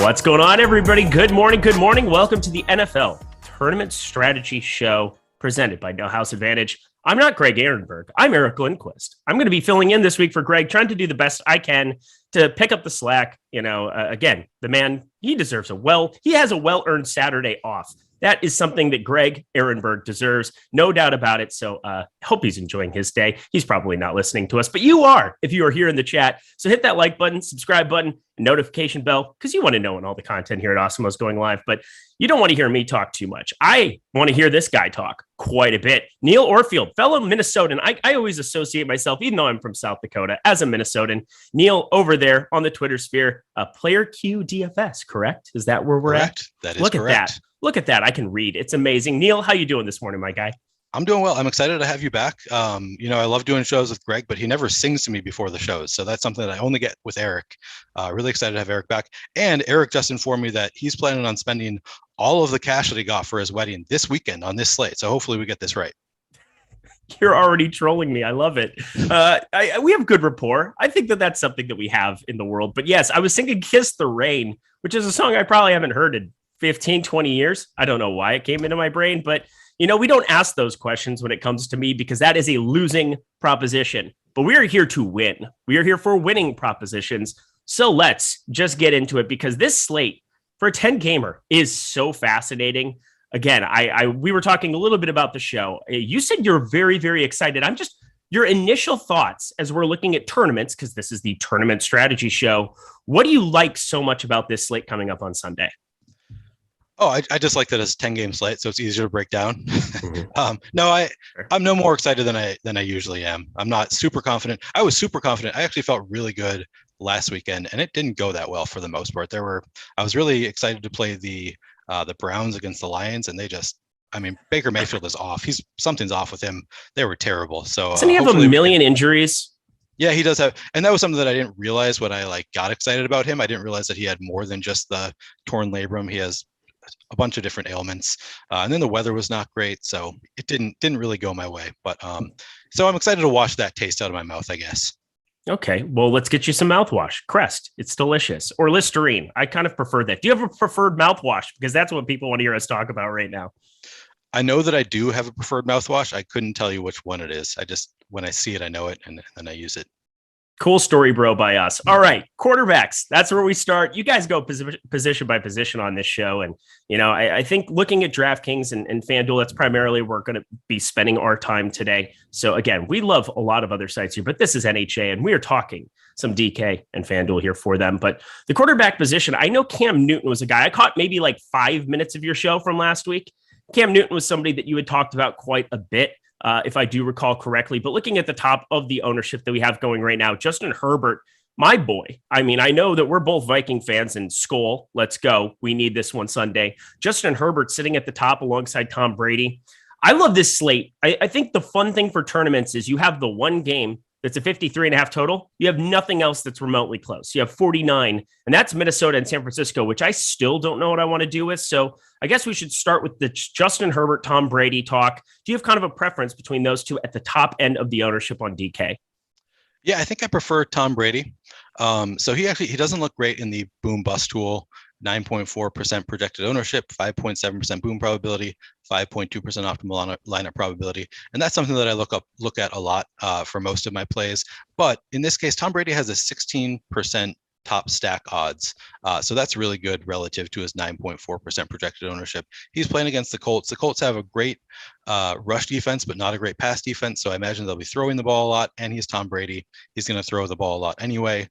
What's going on, everybody? Good morning. Good morning. Welcome to the NFL Tournament Strategy Show presented by No House Advantage. I'm not Greg Ehrenberg. I'm Eric Lindquist. I'm going to be filling in this week for Greg, trying to do the best I can to pick up the slack. Again, the man, he has a well-earned Saturday off. That is something that Greg Ehrenberg deserves, no doubt about it. So hope he's enjoying his day. He's probably not listening to us, but you are if you are here in the chat. So hit that like button, subscribe button, and notification bell, because you want to know when all the content here at Awesemo is going live. But you don't want to hear me talk too much. I want to hear this guy talk quite a bit. Neil Orfield, fellow Minnesotan. I always associate myself, even though I'm from South Dakota, as a Minnesotan. Neil over there on the Twitter sphere, Player Q DFS, correct? Is that where we're at? That is correct. Look at that. I can read. It's amazing. Neil, how you doing this morning, my guy? I'm doing well. I'm excited to have you back. I love doing shows with Greg, but he never sings to me before the shows. So that's something that I only get with Eric. Really excited to have Eric back. And Eric just informed me that he's planning on spending all of the cash that he got for his wedding this weekend on this slate. So hopefully we get this right. You're already trolling me. I love it. We have good rapport. I think that that's something that we have in the world. But yes, I was singing Kiss the Rain, which is a song I probably haven't heard in 15, 20 years. I don't know why it came into my brain, but we don't ask those questions when it comes to me, because that is a losing proposition. But we are here to win. We are here for winning propositions. So let's just get into it, because this slate for a 10 gamer is so fascinating. Again, we were talking a little bit about the show. You said you're very, very excited. Your initial thoughts as we're looking at tournaments, because this is the tournament strategy show. What do you like so much about this slate coming up on Sunday? Oh, I just like that it's a 10-game slate, so it's easier to break down. I'm no more excited than I usually am. I'm not super confident. I was super confident. I actually felt really good last weekend, and it didn't go that well for the most part. I was really excited to play the Browns against the Lions, and Baker Mayfield is off. Something's off with him. They were terrible. So doesn't he have a million injuries? Yeah, he does have, and that was something that I didn't realize when I got excited about him. I didn't realize that he had more than just the torn labrum. He has a bunch of different ailments, and then the weather was not great, so it didn't really go my way. But so I'm excited to wash that taste out of my mouth, I guess. Okay, well, let's get you some mouthwash. Crest, it's delicious. Or Listerine. I kind of prefer that. Do you have a preferred mouthwash? Because that's what people want to hear us talk about right now. I know that I do have a preferred mouthwash. I couldn't tell you which one it is. When I see it, I know it, and then I use it. Cool story, bro, by us. All right, quarterbacks. That's where we start. You guys go position by position on this show. And, I think looking at DraftKings and FanDuel, that's primarily where we're going to be spending our time today. So, again, we love a lot of other sites here, but this is NHA, and we are talking some DK and FanDuel here for them. But the quarterback position, I know Cam Newton was a guy. I caught maybe like 5 minutes of your show from last week. Cam Newton was somebody that you had talked about quite a bit. If I do recall correctly, but looking at the top of the ownership that we have going right now, Justin Herbert, my boy. I know that we're both Viking fans, and Skol, let's go. We need this one Sunday. Justin Herbert sitting at the top alongside Tom Brady. I love this slate. I think the fun thing for tournaments is you have the one game that's a 53.5 total. You have nothing else that's remotely close. You have 49, and that's Minnesota and San Francisco, which I still don't know what I want to do with. So I guess we should start with the Justin Herbert, Tom Brady talk. Do you have kind of a preference between those two at the top end of the ownership on DK? Yeah, I think I prefer Tom Brady. So he doesn't look great in the boom bust tool. 9.4% projected ownership, 5.7% boom probability, 5.2% optimal lineup probability. And that's something that I look at a lot for most of my plays. But in this case, Tom Brady has a 16% top stack odds. So that's really good relative to his 9.4% projected ownership. He's playing against the Colts. The Colts have a great rush defense, but not a great pass defense. So I imagine they'll be throwing the ball a lot, and he's Tom Brady. He's going to throw the ball a lot anyway.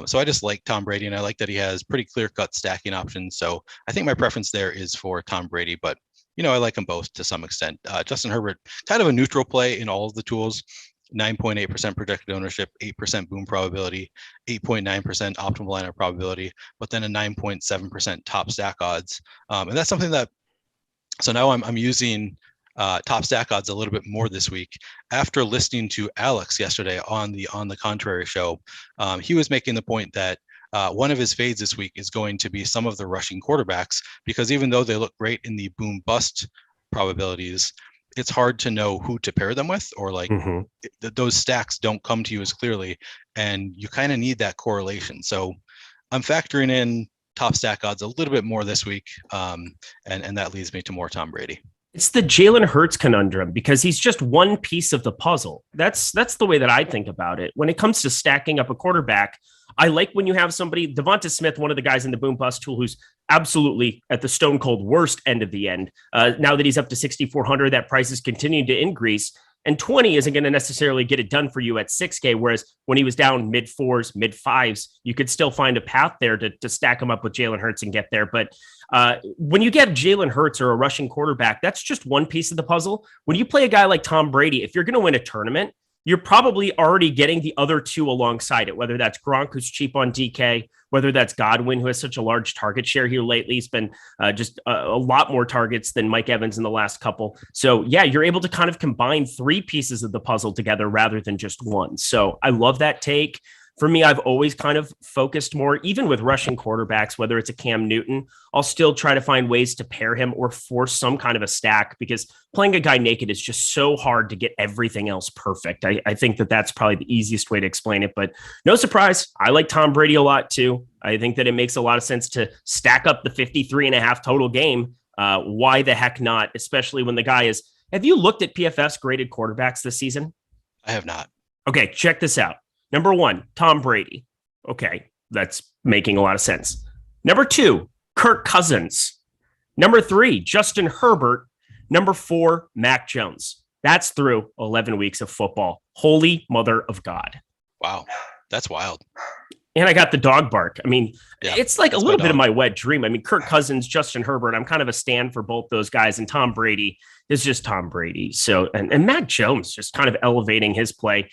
So I just like Tom Brady, and I like that he has pretty clear-cut stacking options. So I think my preference there is for Tom Brady, but I like them both to some extent. Justin Herbert, kind of a neutral play in all of the tools. 9.8% projected ownership, 8% boom probability, 8.9% optimal lineup probability, but then a 9.7% top stack odds. And that's something that, so now I'm using top stack odds a little bit more this week. After listening to Alex yesterday on the Contrary show, he was making the point that one of his fades this week is going to be some of the rushing quarterbacks, because even though they look great in the boom bust probabilities, it's hard to know who to pair them with, or those stacks don't come to you as clearly, and you kind of need that correlation. So I'm factoring in top stack odds a little bit more this week, and that leads me to more Tom Brady. It's the Jalen Hurts conundrum because he's just one piece of the puzzle. That's the way that I think about it. When it comes to stacking up a quarterback, I like when you have somebody, Devonta Smith, one of the guys in the boom bust tool, who's absolutely at the stone cold worst end of the end. Now that he's up to 6,400, that price is continuing to increase. And 20 isn't going to necessarily get it done for you at 6K. Whereas when he was down mid fours, mid fives, you could still find a path there to stack him up with Jalen Hurts and get there. But when you get Jalen Hurts or a rushing quarterback, that's just one piece of the puzzle. When you play a guy like Tom Brady, if you're going to win a tournament, you're probably already getting the other two alongside it, whether that's Gronk, who's cheap on DK, whether that's Godwin, who has such a large target share here lately. He's been just a lot more targets than Mike Evans in the last couple. So, yeah, you're able to kind of combine three pieces of the puzzle together rather than just one. So I love that take. For me, I've always kind of focused more, even with rushing quarterbacks, whether it's a Cam Newton, I'll still try to find ways to pair him or force some kind of a stack because playing a guy naked is just so hard to get everything else perfect. I think that's probably the easiest way to explain it, but no surprise. I like Tom Brady a lot too. I think that it makes a lot of sense to stack up the 53.5 total game. Why the heck not? Especially when the guy is, have you looked at PFF's graded quarterbacks this season? I have not. Okay, check this out. Number 1, Tom Brady. Okay, that's making a lot of sense. Number 2, Kirk Cousins. Number 3, Justin Herbert. Number 4, Mac Jones. That's through 11 weeks of football. Holy mother of God. Wow, that's wild. And I got the dog bark. I mean, yeah, it's like a little bit of my wet dream. I mean, Kirk Cousins, Justin Herbert, I'm kind of a stand for both those guys. And Tom Brady is just Tom Brady. So, and Mac Jones just kind of elevating his play.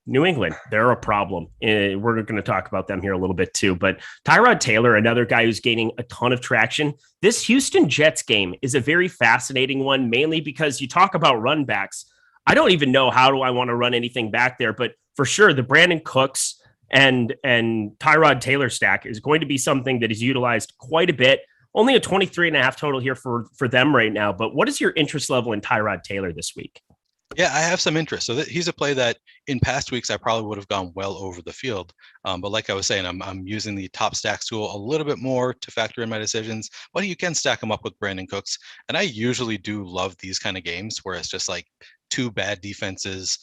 New England, they're a problem. We're going to talk about them here a little bit too. But Tyrod Taylor, another guy who's gaining a ton of traction. This Houston Jets game is a very fascinating one, mainly because you talk about run backs. I don't even know how do I want to run anything back there. But for sure, the Brandon Cooks and Tyrod Taylor stack is going to be something that is utilized quite a bit. Only a 23.5 total here for them right now. But what is your interest level in Tyrod Taylor this week? Yeah, I have some interest. So he's a play that in past weeks I probably would have gone well over the field. But like I was saying, I'm using the top stacks tool a little bit more to factor in my decisions. But you can stack them up with Brandon Cooks. And I usually do love these kind of games where it's just like two bad defenses,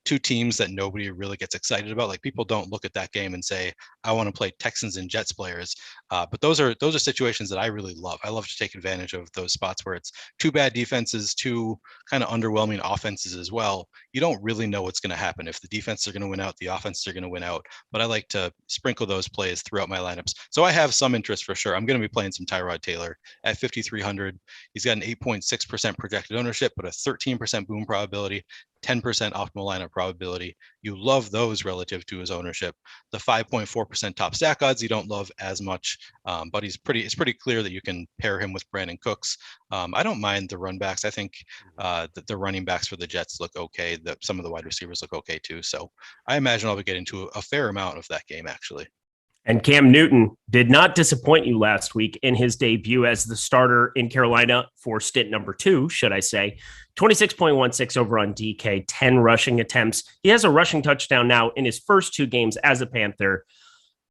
two teams that nobody really gets excited about. Like people don't look at that game and say, I want to play Texans and Jets players. But those are situations that I really love. I love to take advantage of those spots where it's two bad defenses, two kind of underwhelming offenses as well. You don't really know what's going to happen. If the defense are going to win out, the offenses are going to win out. But I like to sprinkle those plays throughout my lineups. So I have some interest for sure. I'm going to be playing some Tyrod Taylor at 5,300. He's got an 8.6% projected ownership, but a 13% boom probability, 10% optimal lineup probability. You love those relative to his ownership. The 5.4% top stack odds you don't love as much, but it's pretty clear that you can pair him with Brandon Cooks. I don't mind the run backs. I think that the running backs for the Jets look okay. Some of the wide receivers look okay too. So I imagine I'll be getting to a fair amount of that game actually. And Cam Newton did not disappoint you last week in his debut as the starter in Carolina for stint number 2, should I say. 26.16 over on DK, 10 rushing attempts. He has a rushing touchdown now in his first 2 games as a Panther.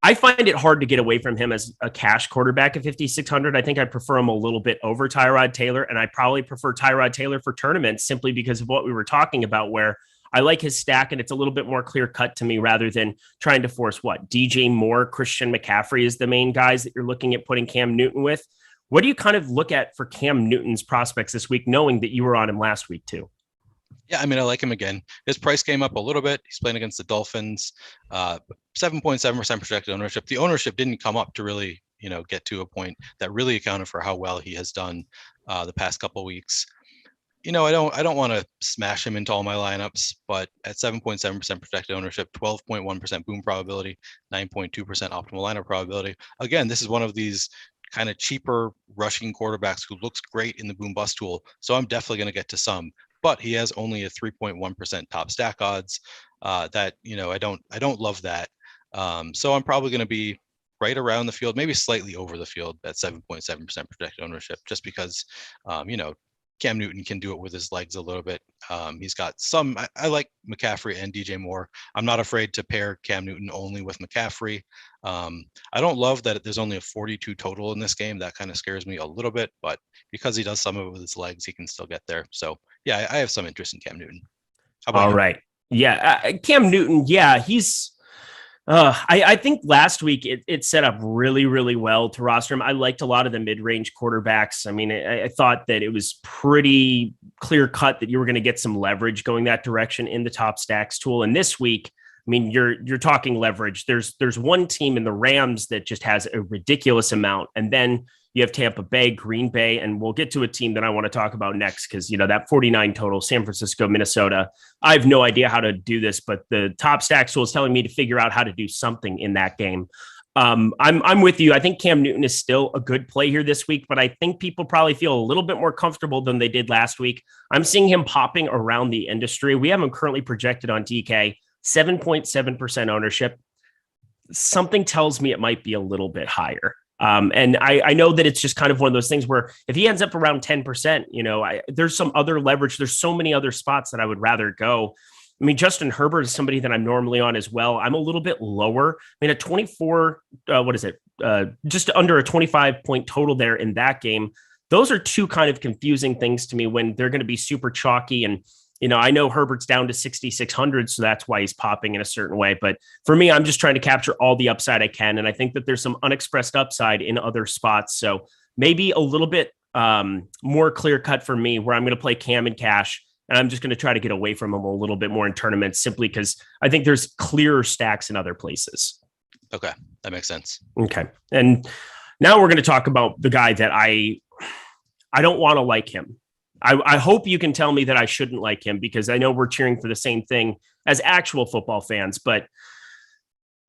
I find it hard to get away from him as a cash quarterback at 5,600. I think I prefer him a little bit over Tyrod Taylor, and I probably prefer Tyrod Taylor for tournaments simply because of what we were talking about, where I like his stack, and it's a little bit more clear cut to me rather than trying to force DJ Moore, Christian McCaffrey is the main guys that you're looking at putting Cam Newton with. What do you kind of look at for Cam Newton's prospects this week, knowing that you were on him last week too? Yeah, I mean, I like him again. His price came up a little bit. He's playing against the Dolphins, 7.7% projected ownership. The ownership didn't come up to really, get to a point that really accounted for how well he has done the past couple of weeks. I don't want to smash him into all my lineups, but at 7.7% projected ownership, 12.1% boom probability, 9.2% optimal lineup probability. Again, this is one of these kind of cheaper rushing quarterbacks who looks great in the boom bust tool. So I'm definitely going to get to some, but he has only a 3.1% top stack odds. That I don't love that. So I'm probably going to be right around the field, maybe slightly over the field at 7.7% projected ownership, just because Cam Newton can do it with his legs a little bit. He's got some. I like McCaffrey and DJ Moore. I'm not afraid to pair Cam Newton only with McCaffrey. I don't love that there's only a 42 total in this game. That kind of scares me a little bit, but because he does some of it with his legs, he can still get there. So yeah, I have some interest in Cam Newton. How about you? Right. Yeah. Cam Newton. Yeah. He's, I think last week it set up really, really well to roster him. I liked a lot of the mid-range quarterbacks. I mean, I thought that it was pretty clear cut that you were going to get some leverage going that direction in the top stacks tool. And this week, I mean, you're talking leverage. There's one team in the Rams that just has a ridiculous amount. And then you have Tampa Bay, Green Bay, and we'll get to a team that I want to talk about next because, that 49 total, San Francisco, Minnesota. I have no idea how to do this, but the top stacks tool is telling me to figure out how to do something in that game. I'm with you. I think Cam Newton is still a good play here this week, but I think people probably feel a little bit more comfortable than they did last week. I'm seeing him popping around the industry. We have him currently projected on DK, 7.7% ownership. Something tells me it might be a little bit higher. And I know that it's just kind of one of those things where if he ends up around 10%, there's some other leverage. There's so many other spots that I would rather go. I mean, Justin Herbert is somebody that I'm normally on as well. I'm a little bit lower. I mean, at 24, just under a 25 point total there in that game. Those are two kind of confusing things to me when they're going to be super chalky. And, I know Herbert's down to 6,600, so that's why he's popping in a certain way. But for me, I'm just trying to capture all the upside I can. And I think that there's some unexpressed upside in other spots. So maybe a little bit more clear cut for me where I'm going to play Cam and cash. And I'm just going to try to get away from him a little bit more in tournaments simply because I think there's clearer stacks in other places. Okay, that makes sense. Okay. And now we're going to talk about the guy that I don't want to like him. I hope you can tell me that I shouldn't like him because I know we're cheering for the same thing as actual football fans, but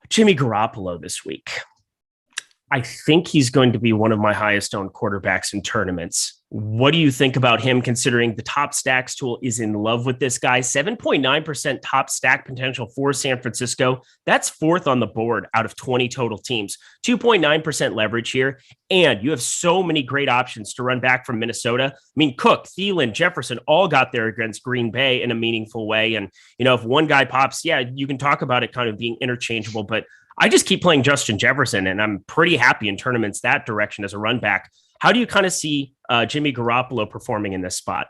Jimmy Garoppolo this week, I think he's going to be one of my highest owned quarterbacks in tournaments. What do you think about him considering the top stacks tool is in love with this guy? 7.9% top stack potential for San Francisco. That's fourth on the board out of 20 total teams. 2.9% leverage here. And you have so many great options to run back from Minnesota. I mean, Cook, Thielen, Jefferson all got there against Green Bay in a meaningful way. And, if one guy pops, yeah, you can talk about it kind of being interchangeable, but I just keep playing Justin Jefferson and I'm pretty happy in tournaments that direction as a run back. How do you kind of see Jimmy Garoppolo performing in this spot?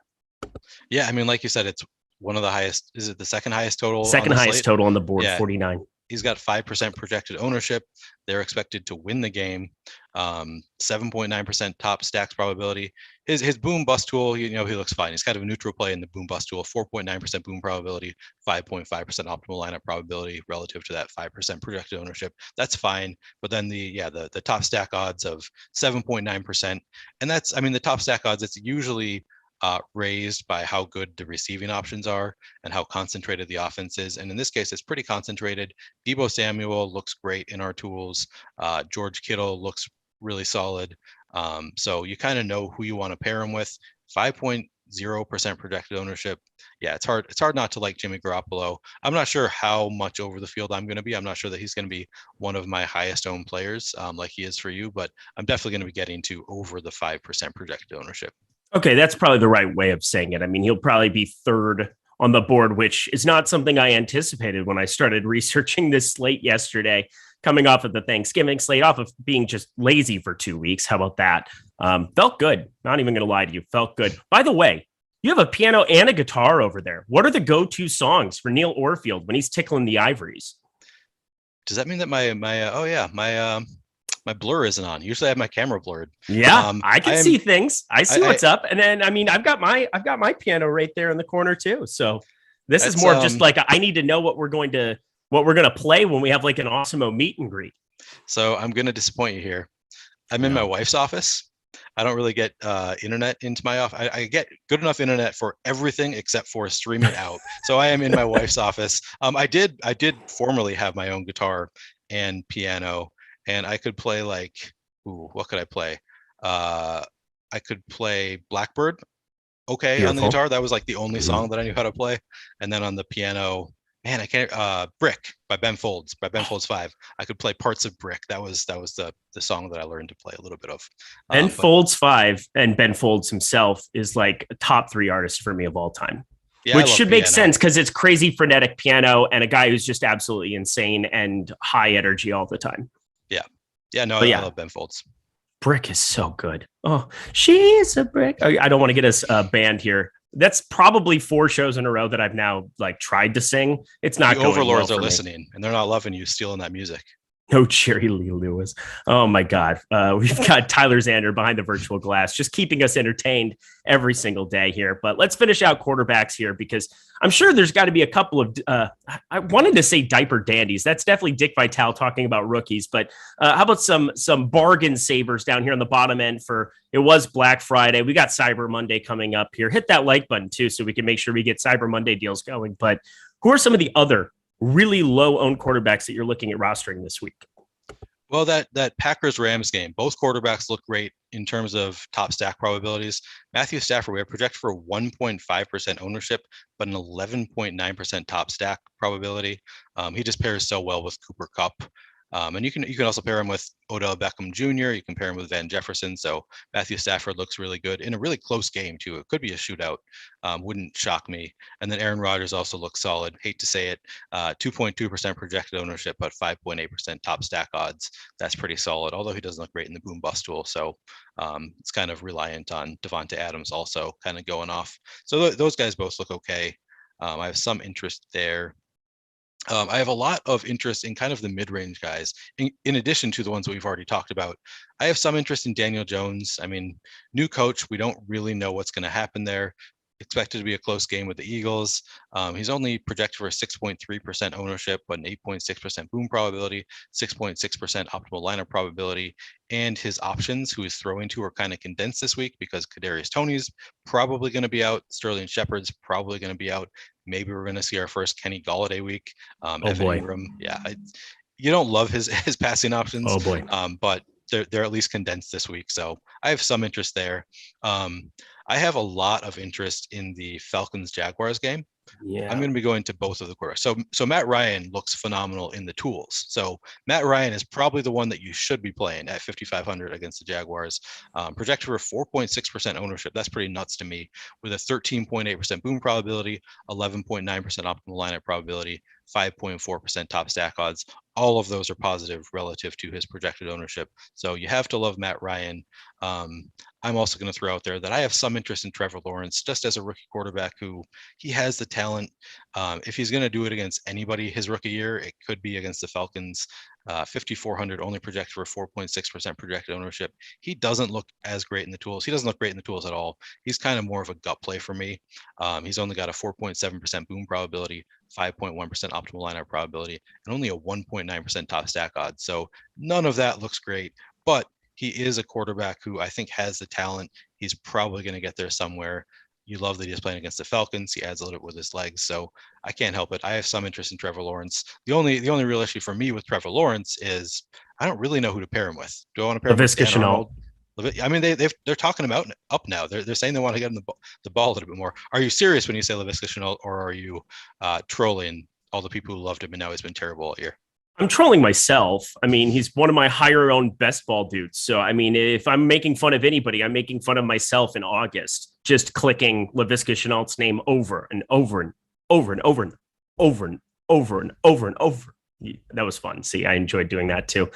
Yeah, I mean, like you said, it's one of the highest. Is it the second highest total? Second highest slate? Total on the board, yeah. 49. He's got 5% projected ownership. They're expected to win the game. 7.9% top stacks probability. His boom bust tool, he looks fine. He's kind of a neutral play in the boom bust tool. 4.9% boom probability, 5.5% optimal lineup probability relative to that 5% projected ownership. That's fine. But then the top stack odds of 7.9%, and that's the top stack odds. It's usually raised by how good the receiving options are and how concentrated the offense is. And in this case, it's pretty concentrated. Deebo Samuel looks great in our tools. George Kittle looks really solid. So you kind of know who you want to pair him with. 5.0% projected ownership. Yeah, it's hard not to like Jimmy Garoppolo. I'm not sure how much over the field I'm going to be. I'm not sure that he's going to be one of my highest owned players like he is for you, but I'm definitely going to be getting to over the 5% projected ownership. Okay, that's probably the right way of saying it. I mean, he'll probably be third on the board, which is not something I anticipated when I started researching this slate yesterday, coming off of the Thanksgiving slate, off of being just lazy for 2 weeks. How about that? Felt good. Not even going to lie to you. Felt good. By the way, you have a piano and a guitar over there. What are the go-to songs for Neil Orfield when he's tickling the ivories? Does that mean that my blur isn't on? Usually I have my camera blurred. Yeah, I can see things. I see what's up. And then, I've got my piano right there in the corner too. So this is more just like, I need to know what we're going to play when we have like an Awesemo meet and greet. So I'm going to disappoint you here. I'm in my wife's office. I don't really get internet into my office. I get good enough internet for everything except for streaming out. So I am in my wife's office. I did formerly have my own guitar and piano. And I could play what could I play? I could play Blackbird. Okay. Beautiful. On the guitar. That was like the only song that I knew how to play. And then on the piano, man, I can't, Brick by Ben Folds 5. I could play parts of Brick. That was the song that I learned to play a little bit of. Folds 5 and Ben Folds himself is like a top 3 artist for me of all time. Yeah, which should make sense because it's crazy frenetic piano and a guy who's just absolutely insane and high energy all the time. Yeah, no, I love Ben Folds. Brick is so good. Oh, she's a brick. I don't want to get us banned here. That's probably 4 shows in a row that I've now like tried to sing. It's not the going overlords well are listening and they're not loving you stealing that music. No Jerry Lee Lewis. Oh my God. We've got Tyler Zander behind the virtual glass, just keeping us entertained every single day here. But let's finish out quarterbacks here because I'm sure there's got to be a couple of, I wanted to say diaper dandies. That's definitely Dick Vitale talking about rookies. But how about some bargain savers down here on the bottom end for, it was Black Friday. We got Cyber Monday coming up here. Hit that like button too, so we can make sure we get Cyber Monday deals going. But who are some of the other really low owned quarterbacks that you're looking at rostering this week? Well, that Packers-Rams game, both quarterbacks look great in terms of top stack probabilities. Matthew Stafford, we have projected for 1.5% ownership, but an 11.9% top stack probability. He just pairs so well with Cooper Kupp. And you can also pair him with Odell Beckham Jr. You can pair him with Van Jefferson. So Matthew Stafford looks really good in a really close game too. It could be a shootout. Wouldn't shock me. And then Aaron Rodgers also looks solid. Hate to say it. 2.2% projected ownership, but 5.8% top stack odds. That's pretty solid. Although he doesn't look great in the boom bust tool. So it's kind of reliant on Devonta Adams also kind of going off. So those guys both look okay. I have some interest there. I have a lot of interest in kind of the mid-range guys, in addition to the ones that we've already talked about. I have some interest in Daniel Jones. I mean, new coach, we don't really know what's going to happen there. Expected to be a close game with the Eagles. He's only projected for a 6.3% ownership, but an 8.6% boom probability, 6.6% optimal lineup probability, and his options, who he's throwing to, are kind of condensed this week because Kadarius Toney's probably going to be out. Sterling Shepard's probably going to be out. Maybe we're going to see our first Kenny Golladay week. Evan Ingram, you don't love his passing options. Oh boy, but they're at least condensed this week, so I have some interest there. I have a lot of interest in the Falcons-Jaguars game. Yeah, I'm going to be going to both of the quarterbacks. So Matt Ryan looks phenomenal in the tools. So Matt Ryan is probably the one that you should be playing at 5,500 against the Jaguars. Projected for 4.6% ownership. That's pretty nuts to me. With a 13.8% boom probability, 11.9% optimal lineup probability, 5.4% top stack odds. All of those are positive relative to his projected ownership. So you have to love Matt Ryan. I'm also going to throw out there that I have some interest in Trevor Lawrence, just as a rookie quarterback who he has the talent. If he's going to do it against anybody his rookie year, it could be against the Falcons. 5,400 only projected for 4.6% projected ownership. He doesn't look as great in the tools. He doesn't look great in the tools at all. He's kind of more of a gut play for me. He's only got a 4.7% boom probability, 5.1% optimal lineup probability, and only a 1.9% top stack odds. So none of that looks great, but he is a quarterback who I think has the talent. He's probably going to get there somewhere. You love that he's playing against the Falcons. He adds a little bit with his legs, so I can't help it. I have some interest in Trevor Lawrence. The only real issue for me with Trevor Lawrence is I don't really know who to pair him with. Do I want to pair him with Dan Arnold? I mean, they're talking him up now. They're saying they want to get him the ball a little bit more. Are you serious when you say Laviska Shenault, or are you trolling all the people who loved him and now he's been terrible all year? I'm trolling myself. I mean, he's one of my higher owned best ball dudes. So, I mean, if I'm making fun of anybody, I'm making fun of myself in August, just clicking Laviska Shenault's name over and over and over and over and over and over and over and over. That was fun. See, I enjoyed doing that too.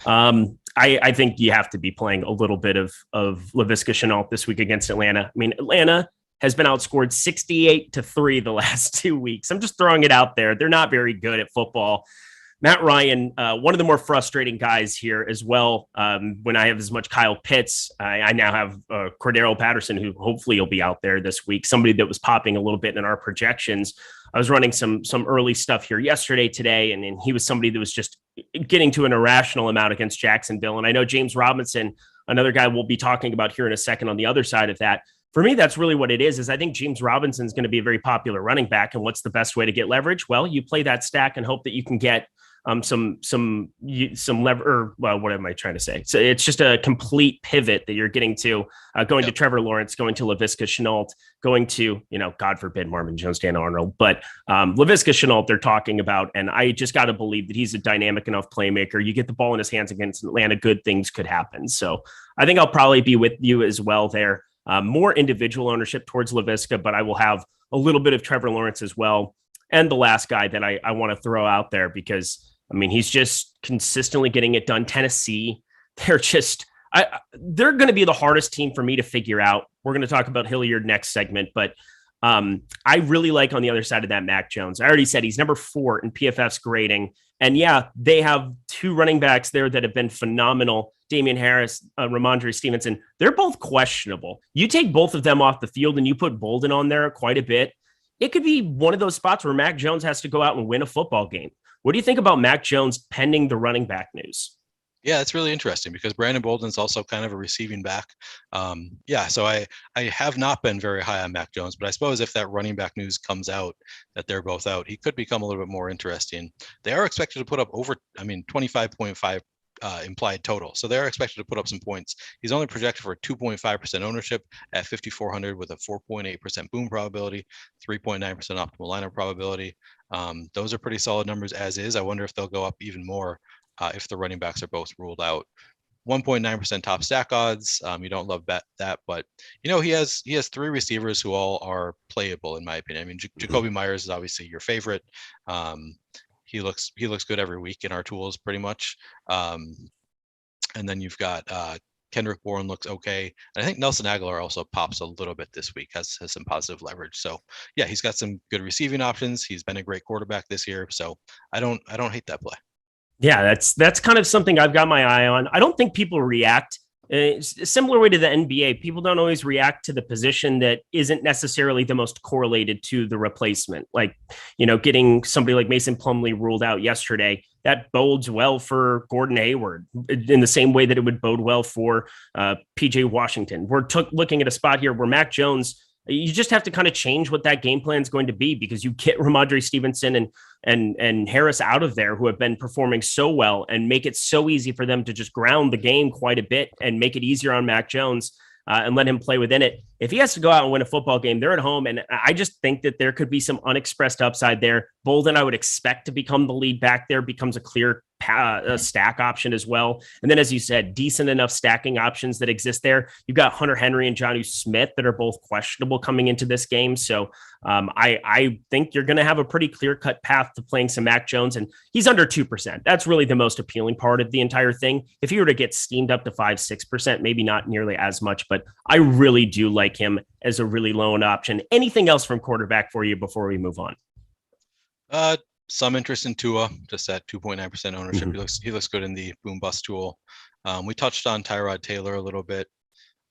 I think you have to be playing a little bit of Laviska Shenault this week against Atlanta. I mean, Atlanta has been outscored 68-3 the last 2 weeks. I'm just throwing it out there. They're not very good at football. Matt Ryan, one of the more frustrating guys here as well. When I have as much Kyle Pitts, I now have Cordero Patterson, who hopefully will be out there this week. Somebody that was popping a little bit in our projections. I was running some early stuff here yesterday, today, and he was somebody that was just getting to an irrational amount against Jacksonville. And I know James Robinson, another guy we'll be talking about here in a second on the other side of that. For me, that's really what it is I think James Robinson is going to be a very popular running back. And what's the best way to get leverage? Well, you play that stack and hope that you can get some lever. Well, what am I trying to say? So it's just a complete pivot that you're getting to going to Trevor Lawrence, going to Laviska Shenault, going to, God forbid, Marvin Jones, Dan Arnold, but Laviska Shenault they're talking about. And I just got to believe that he's a dynamic enough playmaker. You get the ball in his hands against Atlanta, good things could happen. So I think I'll probably be with you as well there. more individual ownership towards LaVisca, but I will have a little bit of Trevor Lawrence as well. And the last guy that I want to throw out there, because I mean, he's just consistently getting it done. Tennessee, they're going to be the hardest team for me to figure out. We're going to talk about Hilliard next segment, but I really like on the other side of that Mac Jones. I already said he's number 4 in PFF's grading. And yeah, they have 2 running backs there that have been phenomenal. Damian Harris, Ramondre Stevenson. They're both questionable. You take both of them off the field and you put Bolden on there quite a bit. It could be one of those spots where Mac Jones has to go out and win a football game. What do you think about Mac Jones pending the running back news? Yeah, it's really interesting because Brandon Bolden's also kind of a receiving back. So I have not been very high on Mac Jones, but I suppose if that running back news comes out that they're both out, he could become a little bit more interesting. They are expected to put up 25.5 implied total. So they're expected to put up some points. He's only projected for 2.5% ownership at 5,400 with a 4.8% boom probability, 3.9% optimal lineup probability. Those are pretty solid numbers as is. I wonder if they'll go up even more if the running backs are both ruled out. 1.9% top stack odds. You don't love that, but he has 3 receivers who all are playable in my opinion. I mean, Jacoby Myers is obviously your favorite. He looks good every week in our tools pretty much. And then you've got Kendrick Bourne looks okay. And I think Nelson Aguilar also pops a little bit this week, has some positive leverage. So yeah, he's got some good receiving options. He's been a great quarterback this year. So I don't hate that play. Yeah, that's kind of something I've got my eye on. I don't think people react similar way to the NBA. People don't always react to the position that isn't necessarily the most correlated to the replacement. Like, getting somebody like Mason Plumlee ruled out yesterday, that bodes well for Gordon Hayward in the same way that it would bode well for PJ Washington. We're looking at a spot here where Mac Jones, you just have to kind of change what that game plan is going to be, because you get Ramondre Stevenson and Harris out of there, who have been performing so well, and make it so easy for them to just ground the game quite a bit and make it easier on Mac Jones and let him play within it. If he has to go out and win a football game, they're at home. And I just think that there could be some unexpressed upside there. Bolden, I would expect to become the lead back there, becomes a clear stack option as well. And then, as you said, decent enough stacking options that exist there. You've got Hunter Henry and Jonnu Smith that are both questionable coming into this game. So I think you're going to have a pretty clear-cut path to playing some Mac Jones, and he's under 2%. That's really the most appealing part of the entire thing. If he were to get steamed up to 5-6%, maybe not nearly as much, but I really do like him as a really low-end option. Anything else from quarterback for you before we move on? Some interest in Tua, just at 2.9% ownership. He looks good in the boom bust tool. We touched on Tyrod Taylor a little bit.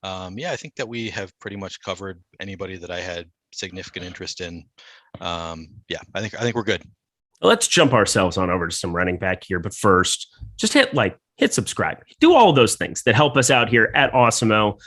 I think that we have pretty much covered anybody that I had significant interest in. I think we're good. Let's jump ourselves on over to some running back here. But first, just hit subscribe. Do all of those things that help us out here at Awesemo.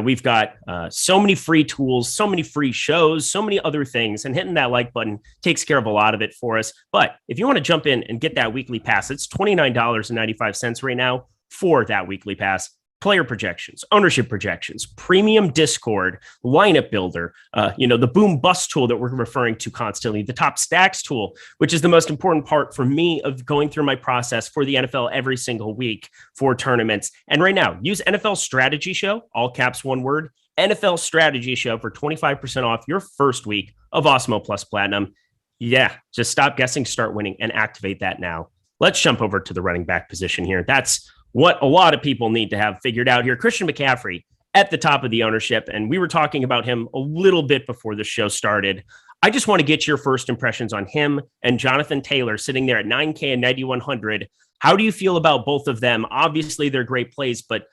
We've got so many free tools, so many free shows, so many other things, and hitting that like button takes care of a lot of it for us. But if you want to jump in and get that weekly pass, it's $29.95 right now for that weekly pass. Player projections, ownership projections, premium Discord, lineup builder, the boom bust tool that we're referring to constantly, the top stacks tool, which is the most important part for me of going through my process for the NFL every single week for tournaments. And right now, use NFL Strategy Show, all caps, one word, NFL Strategy Show for 25% off your first week of Awesemo Plus Platinum. Yeah, just stop guessing, start winning, and activate that now. Let's jump over to the running back position here. That's what a lot of people need to have figured out here. Christian McCaffrey at the top of the ownership, and we were talking about him a little bit before the show started. I just want to get your first impressions on him and Jonathan Taylor sitting there at 9K and 9,100. How do you feel about both of them? Obviously, they're great plays, but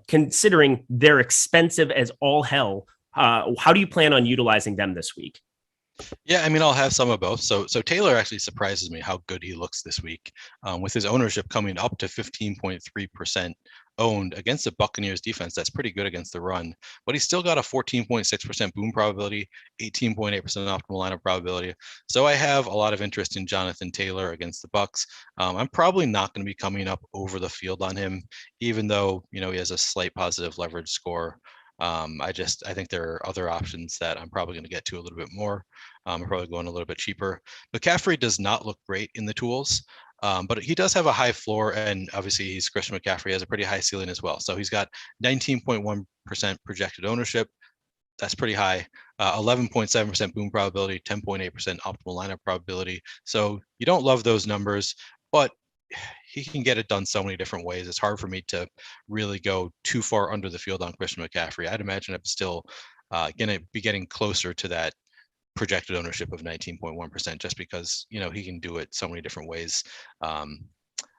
considering they're expensive as all hell, how do you plan on utilizing them this week? Yeah, I mean, I'll have some of both. So Taylor actually surprises me how good he looks this week, with his ownership coming up to 15.3% owned against the Buccaneers defense. That's pretty good against the run, but he's still got a 14.6% boom probability, 18.8% optimal lineup probability. So I have a lot of interest in Jonathan Taylor against the Bucs. I'm probably not going to be coming up over the field on him, even though, he has a slight positive leverage score. I think there are other options that I'm probably going to get to a little bit more. I'm probably going a little bit cheaper. McCaffrey does not look great in the tools, but he does have a high floor, and obviously he's Christian McCaffrey, has a pretty high ceiling as well. So he's got 19.1% projected ownership, That's pretty high. 11.7% boom probability, 10.8% optimal lineup probability. So you don't love those numbers, but he can get it done so many different ways. It's hard for me to really go too far under the field on Christian McCaffrey. I'd imagine I'm still going to be getting closer to that projected ownership of 19.1% just because, he can do it so many different ways.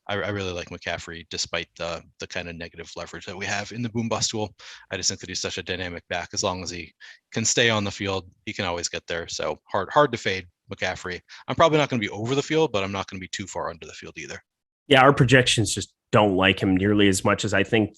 I really like McCaffrey despite the kind of negative leverage that we have in the boom bust tool. I just think that he's such a dynamic back. As long as he can stay on the field, he can always get there. So hard to fade McCaffrey. I'm probably not going to be over the field, but I'm not going to be too far under the field either. Yeah, our projections just don't like him nearly as much as I think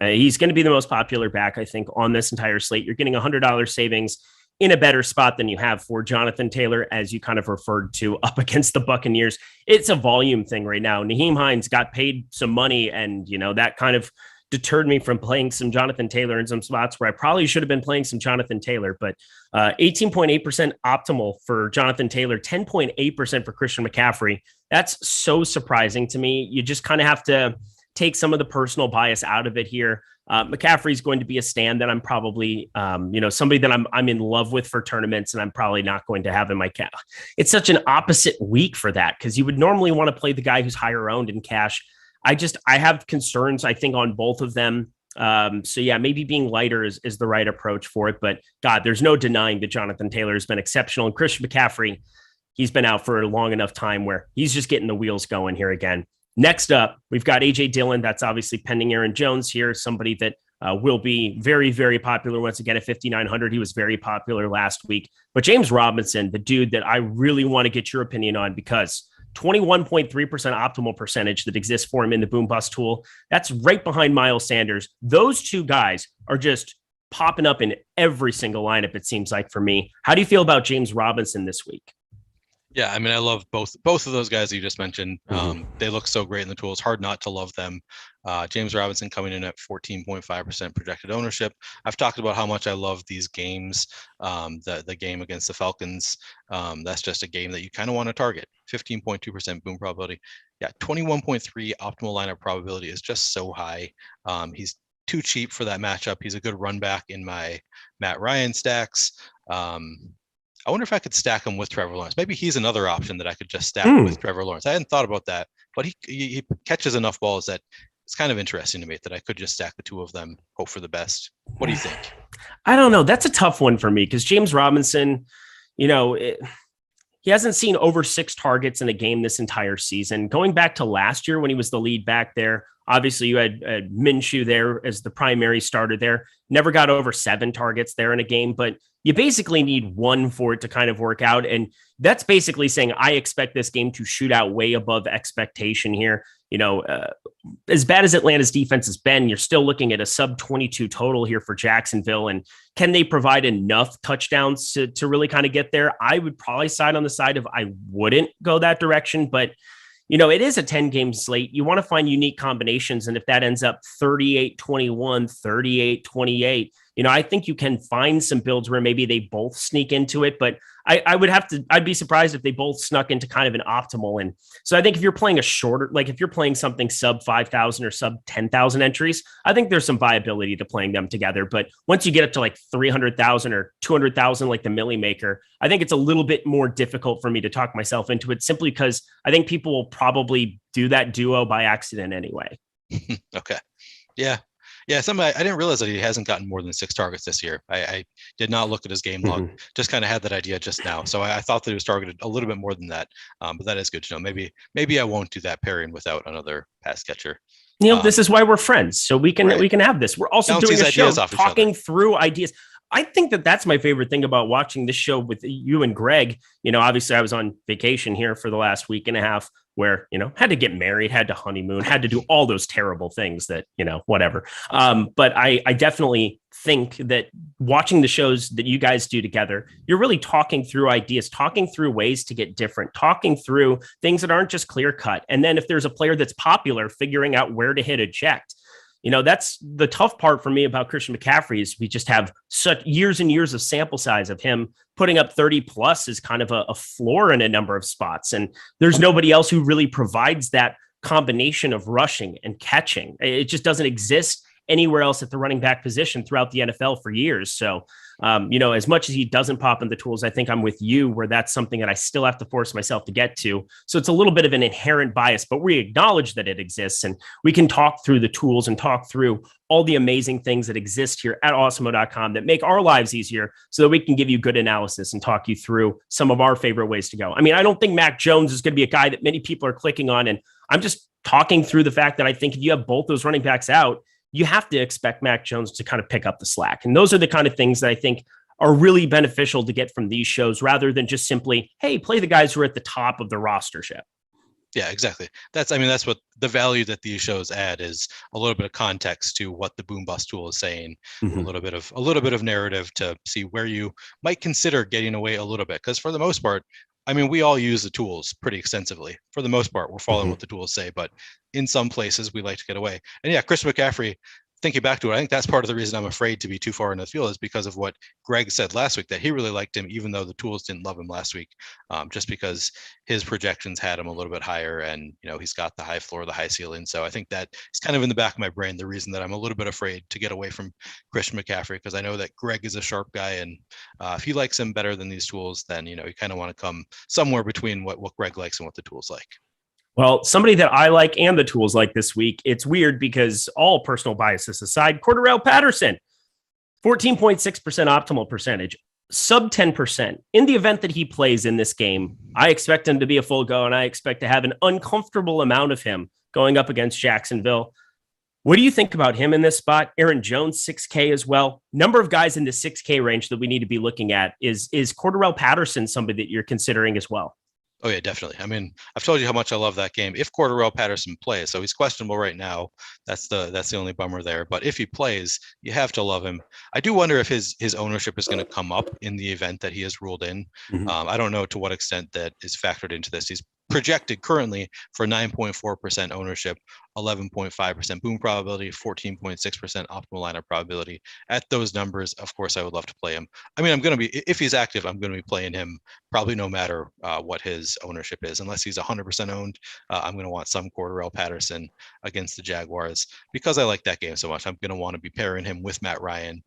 he's going to be the most popular back, I think, on this entire slate. You're getting $100 savings in a better spot than you have for Jonathan Taylor, as you kind of referred to, up against the Buccaneers. It's a volume thing right now. Nyheim Hines got paid some money, and, that kind of deterred me from playing some Jonathan Taylor in some spots where I probably should have been playing some Jonathan Taylor, but 18.8% optimal for Jonathan Taylor, 10.8% for Christian McCaffrey. That's so surprising to me. You just kind of have to take some of the personal bias out of it here. McCaffrey is going to be a stand that I'm probably, somebody that I'm in love with for tournaments, and I'm probably not going to have in my cash. It's such an opposite week for that, because you would normally want to play the guy who's higher owned in cash. I have concerns, I think, on both of them. So yeah, maybe being lighter is the right approach for it. But God, there's no denying that Jonathan Taylor has been exceptional. And Christian McCaffrey, he's been out for a long enough time where he's just getting the wheels going here again. Next up, we've got AJ Dillon. That's obviously pending Aaron Jones here, somebody that will be very, very popular once again at 5,900. He was very popular last week. But James Robinson, the dude that I really want to get your opinion on, because 21.3% optimal percentage that exists for him in the boom bust tool. That's right behind Miles Sanders. Those two guys are just popping up in every single lineup, it seems like, for me. How do you feel about James Robinson this week? Yeah, I mean, I love both of those guys that you just mentioned. They look so great in the tool. It's hard not to love them. James Robinson coming in at 14.5% projected ownership. I've talked about how much I love these games. The game against the Falcons, that's just a game that you kind of want to target. 15.2% boom probability. Yeah, 21.3 optimal lineup probability is just so high. He's too cheap for that matchup. He's a good run back in my Matt Ryan stacks. I wonder if I could stack him with Trevor Lawrence. Maybe he's another option that I could just stack with Trevor Lawrence. I hadn't thought about that, but he catches enough balls that it's kind of interesting to me that I could just stack the two of them, hope for the best. What do you think? I don't know. That's a tough one for me, because James Robinson, he hasn't seen over 6 targets in a game this entire season. Going back to last year when he was the lead back there, obviously you had Minshew there as the primary starter there. Never got over 7 targets there in a game, but you basically need 1 for it to kind of work out. And that's basically saying I expect this game to shoot out way above expectation here. As bad as Atlanta's defense has been, you're still looking at a sub 22 total here for Jacksonville. And can they provide enough touchdowns to really kind of get there? I would probably side on the side of I wouldn't go that direction, but it is a 10-game slate. You want to find unique combinations. And if that ends up 38-21, 38-28, I think you can find some builds where maybe they both sneak into it, but I'd be surprised if they both snuck into kind of an optimal. And so I think if you're playing a shorter, like if you're playing something sub 5,000 or sub 10,000 entries, I think there's some viability to playing them together. But once you get up to like 300,000 or 200,000, like the Millie Maker, I think it's a little bit more difficult for me to talk myself into it, simply because I think people will probably do that duo by accident anyway. Okay. Yeah. Yeah, I didn't realize that he hasn't gotten more than 6 targets this year. I did not look at his game log. Just kind of had that idea just now. So I thought that he was targeted a little bit more than that. But that is good to know. Maybe I won't do that pairing without another pass catcher. This is why we're friends. So we can have this. We're also doing a show talking through ideas. I think that's my favorite thing about watching this show with you and Greg. Obviously I was on vacation here for the last week and a half where, had to get married, had to honeymoon, had to do all those terrible things that, whatever. But I definitely think that watching the shows that you guys do together, you're really talking through ideas, talking through ways to get different, talking through things that aren't just clear cut. And then if there's a player that's popular, figuring out where to hit eject. That's the tough part for me about Christian McCaffrey is we just have such years and years of sample size of him putting up 30 plus is kind of a floor in a number of spots. And there's nobody else who really provides that combination of rushing and catching. It just doesn't exist anywhere else at the running back position throughout the NFL for years. So, as much as he doesn't pop in the tools, I think I'm with you where that's something that I still have to force myself to get to. So it's a little bit of an inherent bias, but we acknowledge that it exists, and we can talk through the tools and talk through all the amazing things that exist here at awesemo.com that make our lives easier so that we can give you good analysis and talk you through some of our favorite ways to go. I mean, I don't think Mac Jones is going to be a guy that many people are clicking on, and I'm just talking through the fact that I think if you have both those running backs out, you have to expect Mac Jones to kind of pick up the slack. And those are the kind of things that I think are really beneficial to get from these shows rather than just simply, hey, play the guys who are at the top of the rostership. Yeah, exactly. That's what the value that these shows add is a little bit of context to what the boom bust tool is saying, a little bit of narrative to see where you might consider getting away a little bit. Because for the most part, I mean, we all use the tools pretty extensively. For the most part, we're following what the tools say, but in some places we like to get away. And yeah, Chris McCaffrey, thinking back to it, I think that's part of the reason I'm afraid to be too far in the field is because of what Greg said last week, that he really liked him, even though the tools didn't love him last week, just because his projections had him a little bit higher, and he's got the high floor, the high ceiling. So I think that is kind of in the back of my brain the reason that I'm a little bit afraid to get away from Christian McCaffrey, because I know that Greg is a sharp guy, and if he likes him better than these tools, then you kind of want to come somewhere between what Greg likes and what the tools like. Well, somebody that I like and the tools like this week, it's weird because all personal biases aside, Cordarrelle Patterson, 14.6% optimal percentage, sub 10%. In the event that he plays in this game, I expect him to be a full go, and I expect to have an uncomfortable amount of him going up against Jacksonville. What do you think about him in this spot? Aaron Jones, 6K as well. Number of guys in the 6K range that we need to be looking at. Is Cordarrelle Patterson somebody that you're considering as well? Oh yeah, definitely. I mean, I've told you how much I love that game. If Cordarrelle Patterson plays, so he's questionable right now. That's the only bummer there. But if he plays, you have to love him. I do wonder if his ownership is going to come up in the event that he is ruled in. I don't know to what extent that is factored into this. He's projected currently for 9.4% ownership, 11.5% boom probability, 14.6% optimal lineup probability. At those numbers, of course, I would love to play him. I mean, if he's active, I'm going to be playing him probably no matter what his ownership is. Unless he's 100% owned, I'm going to want some Cordarrelle Patterson against the Jaguars because I like that game so much. I'm going to want to be pairing him with Matt Ryan.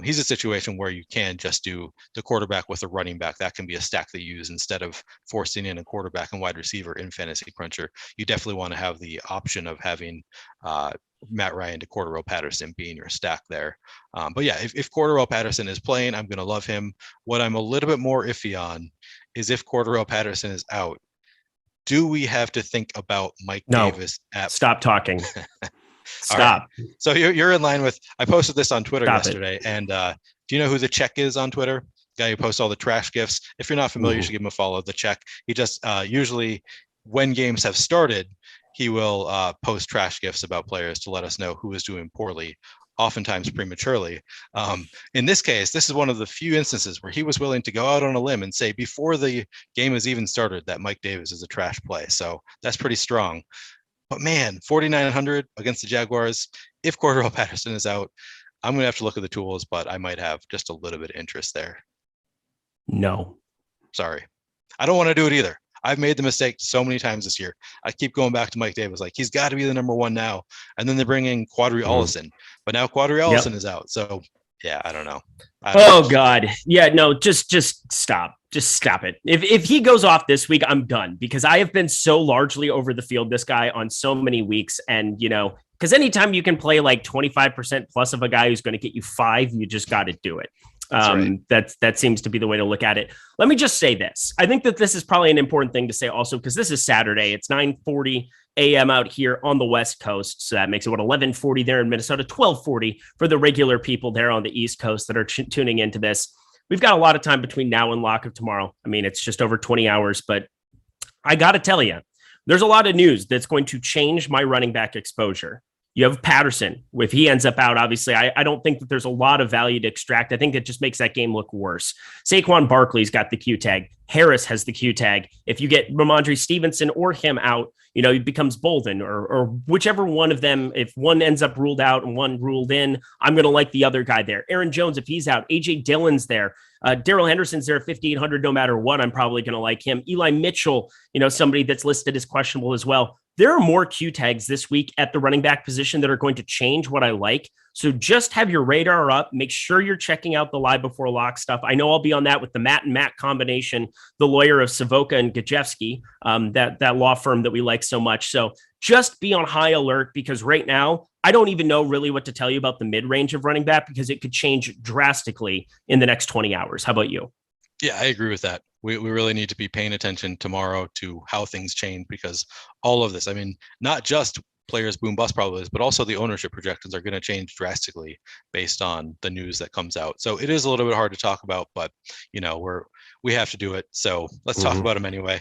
He's a situation where you can just do the quarterback with a running back. That can be a stack they use instead of forcing in a quarterback and wide receiver in Fantasy Cruncher. You definitely want to have the option of having Matt Ryan to Cordarrelle Patterson being your stack there. But yeah, if Cordarrelle Patterson is playing, I'm going to love him. What I'm a little bit more iffy on is if Cordarrelle Patterson is out, do we have to think about Mike Davis? Stop talking. Stop. Right. So you're in line with, I posted this on Twitter yesterday. And do you know who the Check is on Twitter? Guy who posts all the trash gifs. If you're not familiar, you should give him a follow. The Check. He just usually when games have started, he will post trash gifs about players to let us know who is doing poorly, oftentimes prematurely. In this case, this is one of the few instances where he was willing to go out on a limb and say before the game has even started that Mike Davis is a trash play. So that's pretty strong. But man, 4,900 against the Jaguars. If Cordarrelle Patterson is out, I'm going to have to look at the tools, but I might have just a little bit of interest there. No. Sorry. I don't want to do it either. I've made the mistake so many times this year. I keep going back to Mike Davis. Like, he's got to be the number one now. And then they bring in Quadri Allison. But now Quadri Allison is out. So, yeah, I don't know. God. Yeah, no, just stop. Just stop it. If he goes off this week, I'm done because I have been so largely over the field this guy on so many weeks. And, because anytime you can play like 25% plus of a guy who's going to get you 5, you just got to do it. That seems to be the way to look at it. Let me just say this. I think that this is probably an important thing to say also, because this is Saturday. It's 9:40 a.m. out here on the West Coast. So that makes it 11:40 there in Minnesota, 12:40 for the regular people there on the East Coast that are tuning into this. We've got a lot of time between now and lock of tomorrow. I mean, it's just over 20 hours, but I got to tell you, there's a lot of news that's going to change my running back exposure. You have Patterson. If he ends up out, obviously, I don't think that there's a lot of value to extract. I think it just makes that game look worse. Saquon Barkley's got the Q tag. Harris has the Q tag. If you get Ramondre Stevenson or him out, it becomes Bolden or whichever one of them. If one ends up ruled out and one ruled in, I'm going to like the other guy there. Aaron Jones, if he's out, AJ Dillon's there. Darrell Henderson's there at 5,800 no matter what. I'm probably going to like him. Eli Mitchell, somebody that's listed as questionable as well. there are more Q tags this week at the running back position that are going to change what I like. So just have your radar up. Make sure you're checking out the live before lock stuff. I know I'll be on that with the Matt and Matt combination, the lawyer of Savoca and Gajewski, that law firm that we like so much. So just be on high alert, because right now, I don't even know really what to tell you about the mid-range of running back, because it could change drastically in the next 20 hours. How about you? Yeah, I agree with that. We really need to be paying attention tomorrow to how things change, because all of this, I mean, not just players boom bust probabilities, but also the ownership projections are going to change drastically based on the news that comes out. So it is a little bit hard to talk about, but we have to do it. So let's talk about him anyway.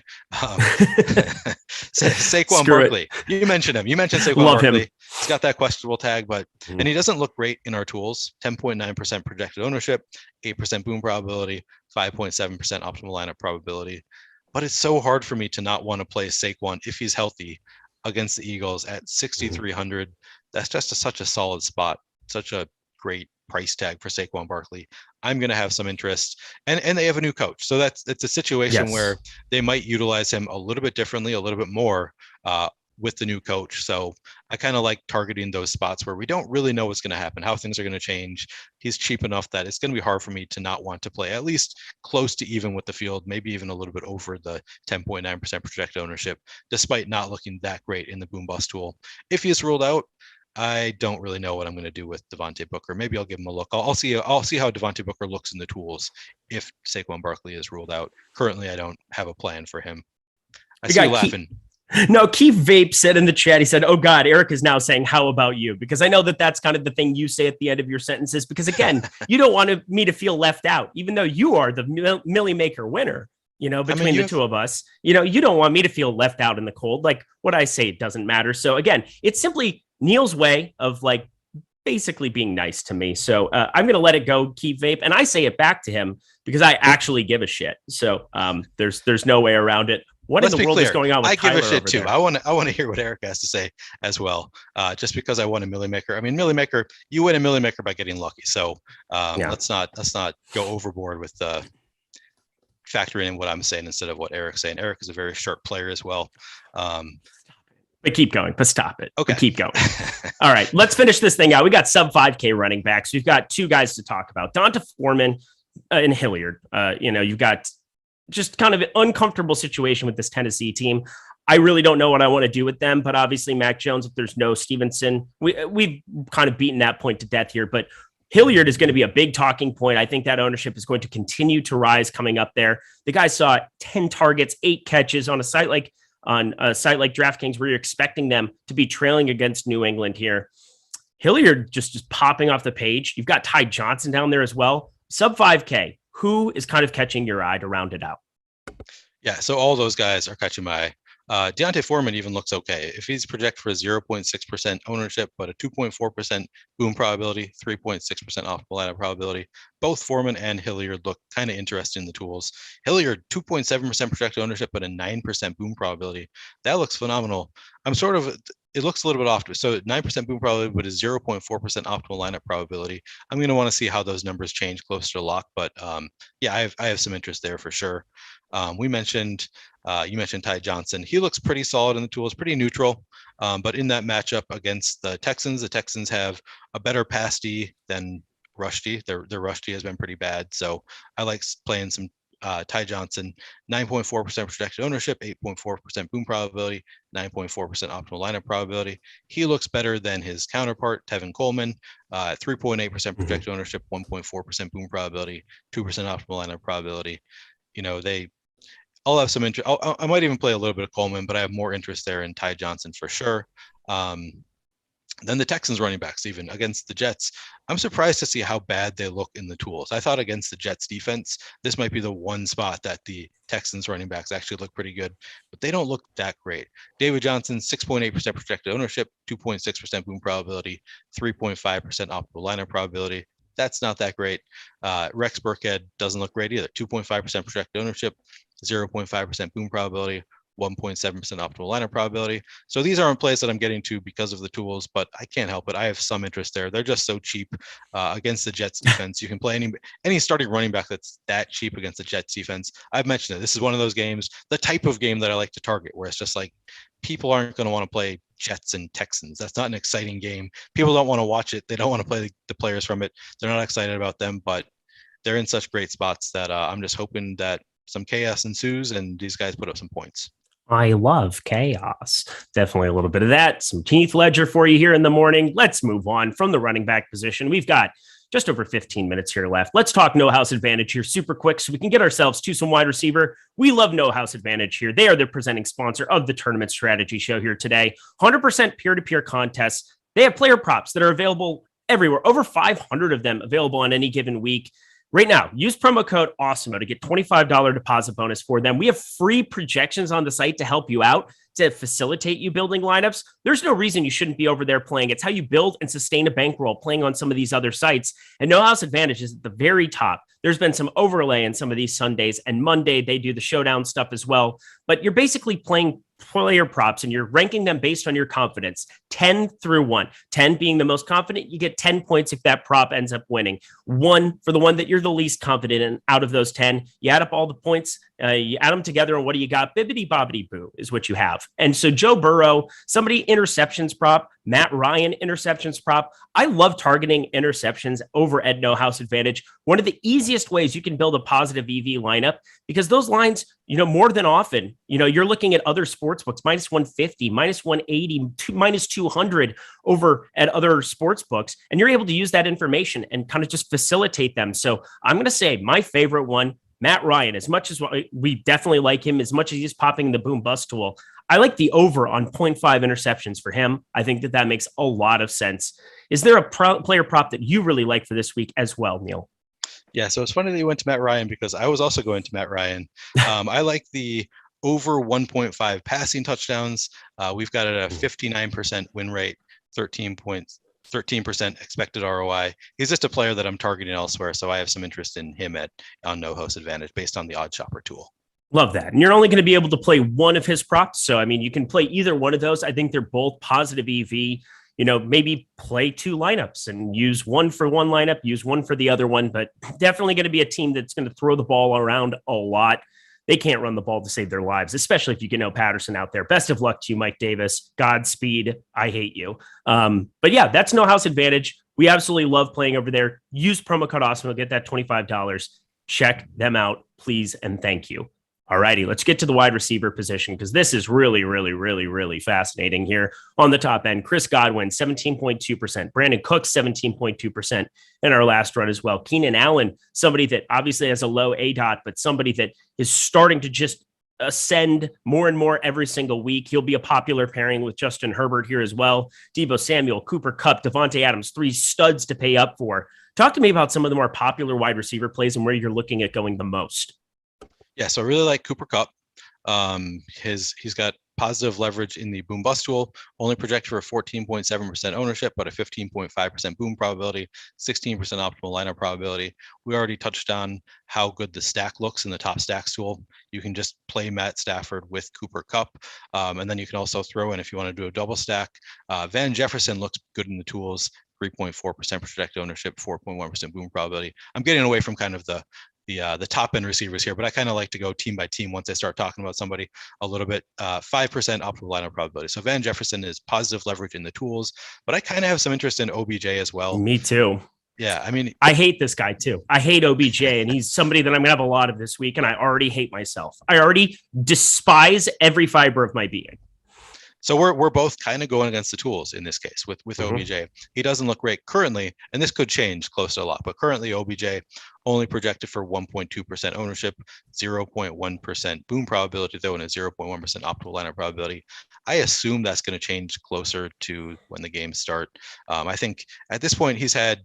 Saquon Barkley, you mentioned him. You mentioned Saquon Barkley. Him. He's got that questionable tag, and he doesn't look great in our tools. 10.9% projected ownership, 8% boom probability, 5.7% optimal lineup probability. But it's so hard for me to not want to play Saquon if he's healthy against the Eagles at 6,300. That's just such a solid spot, such a great price tag for Saquon Barkley. I'm going to have some interest, and they have a new coach. So it's a situation where they might utilize him a little bit differently, a little bit more with the new coach. So I kind of like targeting those spots where we don't really know what's going to happen, how things are going to change. He's cheap enough that it's going to be hard for me to not want to play at least close to even with the field, maybe even a little bit over the 10.9% projected ownership, despite not looking that great in the boom bust tool. If he is ruled out, I don't really know what I'm going to do with Devontae Booker. Maybe I'll give him a look. I'll see how Devontae Booker looks in the tools if Saquon Barkley is ruled out. Currently, I don't have a plan for him. I see you laughing. No, Keith Vape said in the chat, he said, "Oh God, Eric is now saying, how about you?" Because I know that's kind of the thing you say at the end of your sentences, because again, you don't want me to feel left out, even though you are the Millie Maker winner, between the two of us. You don't want me to feel left out in the cold. Like what I say, it doesn't matter. So again, it's simply Neil's way of basically being nice to me. So I'm going to let it go, Keith Vape. And I say it back to him because I actually give a shit. So there's no way around it. Let's in the world is going on with I Tyler give a shit too. There? I want to hear what Eric has to say as well. Just because I want a Millie Maker. I mean, Millie Maker, you win a Millie Maker by getting lucky. So let's not go overboard with factoring in what I'm saying instead of what Eric's saying. Eric is a very sharp player as well. But keep going. But stop it. Okay. But keep going. All right. Let's finish this thing out. We got sub 5K running backs. We've got two guys to talk about. Donta Foreman and Hilliard. You've got just kind of an uncomfortable situation with this Tennessee team. I really don't know what I want to do with them, but obviously Mac Jones, if there's no Stevenson, we've kind of beaten that point to death here, but Hilliard is going to be a big talking point. I think that ownership is going to continue to rise coming up there. The guy saw 10 targets, 8 catches on a site like DraftKings, where you're expecting them to be trailing against New England here. Hilliard just popping off the page. You've got Ty Johnson down there as well. Sub 5K. Who is kind of catching your eye to round it out? Yeah, so all those guys are catching my eye. Deontay Foreman even looks okay. If he's projected for a 0.6% ownership, but a 2.4% boom probability, 3.6% optimal lineup probability, both Foreman and Hilliard look kind of interesting in the tools. Hilliard, 2.7% projected ownership, but a 9% boom probability. That looks phenomenal. It looks a little bit off. So 9% boom probability, but a 0.4% optimal lineup probability. I'm going to want to see how those numbers change closer to lock. But I have some interest there for sure. You mentioned Ty Johnson. He looks pretty solid in the tools, pretty neutral. But in that matchup against the Texans have a better pass D than rush D. Their rush D has been pretty bad. So I like playing some Ty Johnson, 9.4% projected ownership, 8.4% boom probability, 9.4% optimal lineup probability. He looks better than his counterpart, Tevin Coleman, 3.8% projected ownership, 1.4% boom probability, 2% optimal lineup probability. I'll have some interest. I might even play a little bit of Coleman, but I have more interest there in Ty Johnson for sure. Then the Texans running backs, even against the Jets, I'm surprised to see how bad they look in the tools. I thought against the Jets defense, this might be the one spot that the Texans running backs actually look pretty good, but they don't look that great. David Johnson, 6.8% projected ownership, 2.6% boom probability, 3.5% optimal lineup probability. That's not that great. Rex Burkhead doesn't look great either. 2.5% projected ownership, 0.5% boom probability, 1.7% optimal lineup probability. So these aren't plays that I'm getting to because of the tools, but I can't help it. I have some interest there. They're just so cheap against the Jets defense. You can play any starting running back that's that cheap against the Jets defense. I've mentioned it. This is one of those games, the type of game that I like to target, where it's just like people aren't going to want to play Jets and Texans. That's not an exciting game. People don't want to watch it. They don't want to play the players from it. They're not excited about them, but they're in such great spots that I'm just hoping that some chaos ensues and these guys put up some points. I love chaos. Definitely a little bit of that. Some Keith Ledger for you here in the morning. Let's move on from the running back position. We've got just over 15 minutes here left. Let's talk No House Advantage here super quick so we can get ourselves to some wide receiver. We love No House Advantage here. They are the presenting sponsor of the Tournament Strategy Show here today. 100% peer-to-peer contests. They have player props that are available everywhere. Over 500 of them available on any given week. Right now, use promo code Awesemo to get $25 deposit bonus for them. We have free projections on the site to help you out, to facilitate you building lineups. There's no reason you shouldn't be over there playing. It's how you build and sustain a bankroll playing on some of these other sites. And No House Advantage is at the very top. There's been some overlay in some of these Sundays, and Monday they do the showdown stuff as well. But you're basically playing player props and you're ranking them based on your confidence, 10 through 1. 10 being the most confident, you get 10 points if that prop ends up winning. 1 for the one that you're the least confident in out of those 10. You add up all the points, you add them together, and what do you got? Bibbity bobbity boo is what you have. And so Joe Burrow, somebody interceptions prop, Matt Ryan interceptions prop. I love targeting interceptions over at No House Advantage. One of the easiest ways you can build a positive EV lineup, because those lines, more than often, you're looking at other sports books, minus 150, minus 180, minus 200 over at other sports books. And you're able to use that information and kind of just facilitate them. So I'm going to say my favorite one, Matt Ryan, as much as we definitely like him, as much as he's popping the boom bust tool, I like the over on 0.5 interceptions for him. I think that makes a lot of sense. Is there a player prop that you really like for this week as well, Neil? Yeah, so it's funny that you went to Matt Ryan because I was also going to Matt Ryan. I like the over 1.5 passing touchdowns. We've got it at a 59% win rate, 13% expected ROI. He's just a player that I'm targeting elsewhere, so I have some interest in him on No House Advantage based on the Odd Shopper tool. Love that. And you're only going to be able to play one of his props. So, you can play either one of those. I think they're both positive EV. Maybe play 2 lineups and use one for one lineup, use one for the other one, but definitely going to be a team that's going to throw the ball around a lot. They can't run the ball to save their lives, especially if you get no Patterson out there. Best of luck to you, Mike Davis. Godspeed. I hate you. But yeah, that's No House Advantage. We absolutely love playing over there. Use promo code Awesemo, get that $25. Check them out, please, and thank you. All righty, let's get to the wide receiver position because this is really, really, really, really fascinating here on the top end. Chris Godwin, 17.2%. Brandon Cooks, 17.2% in our last run as well. Keenan Allen, somebody that obviously has a low ADOT, but somebody that is starting to just ascend more and more every single week. He'll be a popular pairing with Justin Herbert here as well. Deebo Samuel, Cooper Kupp, Devontae Adams, 3 studs to pay up for. Talk to me about some of the more popular wide receiver plays and where you're looking at going the most. Yeah, so I really like Cooper Kupp. He's got positive leverage in the boom bust tool, only projected for a 14.7% ownership, but a 15.5% boom probability, 16% optimal lineup probability. We already touched on how good the stack looks in the top stacks tool. You can just play Matt Stafford with Cooper Kupp. And then you can also throw in, if you want to do a double stack, Van Jefferson looks good in the tools, 3.4% projected ownership, 4.1% boom probability. I'm getting away from kind of the top end receivers here, but I kind of like to go team by team once I start talking about somebody a little bit. 5% optimal lineup probability. So Van Jefferson is positive leverage in the tools, but I kind of have some interest in OBJ as well. Me too. Yeah, I hate this guy too. I hate OBJ, and he's somebody that I'm gonna have a lot of this week, and I already hate myself. I already despise every fiber of my being. So we're both kind of going against the tools in this case with OBJ. He doesn't look great currently, and this could change close to a lot, but currently OBJ only projected for 1.2% ownership, 0.1% boom probability, though, and a 0.1% optimal lineup probability. I assume that's going to change closer to when the games start. I think at this point he's had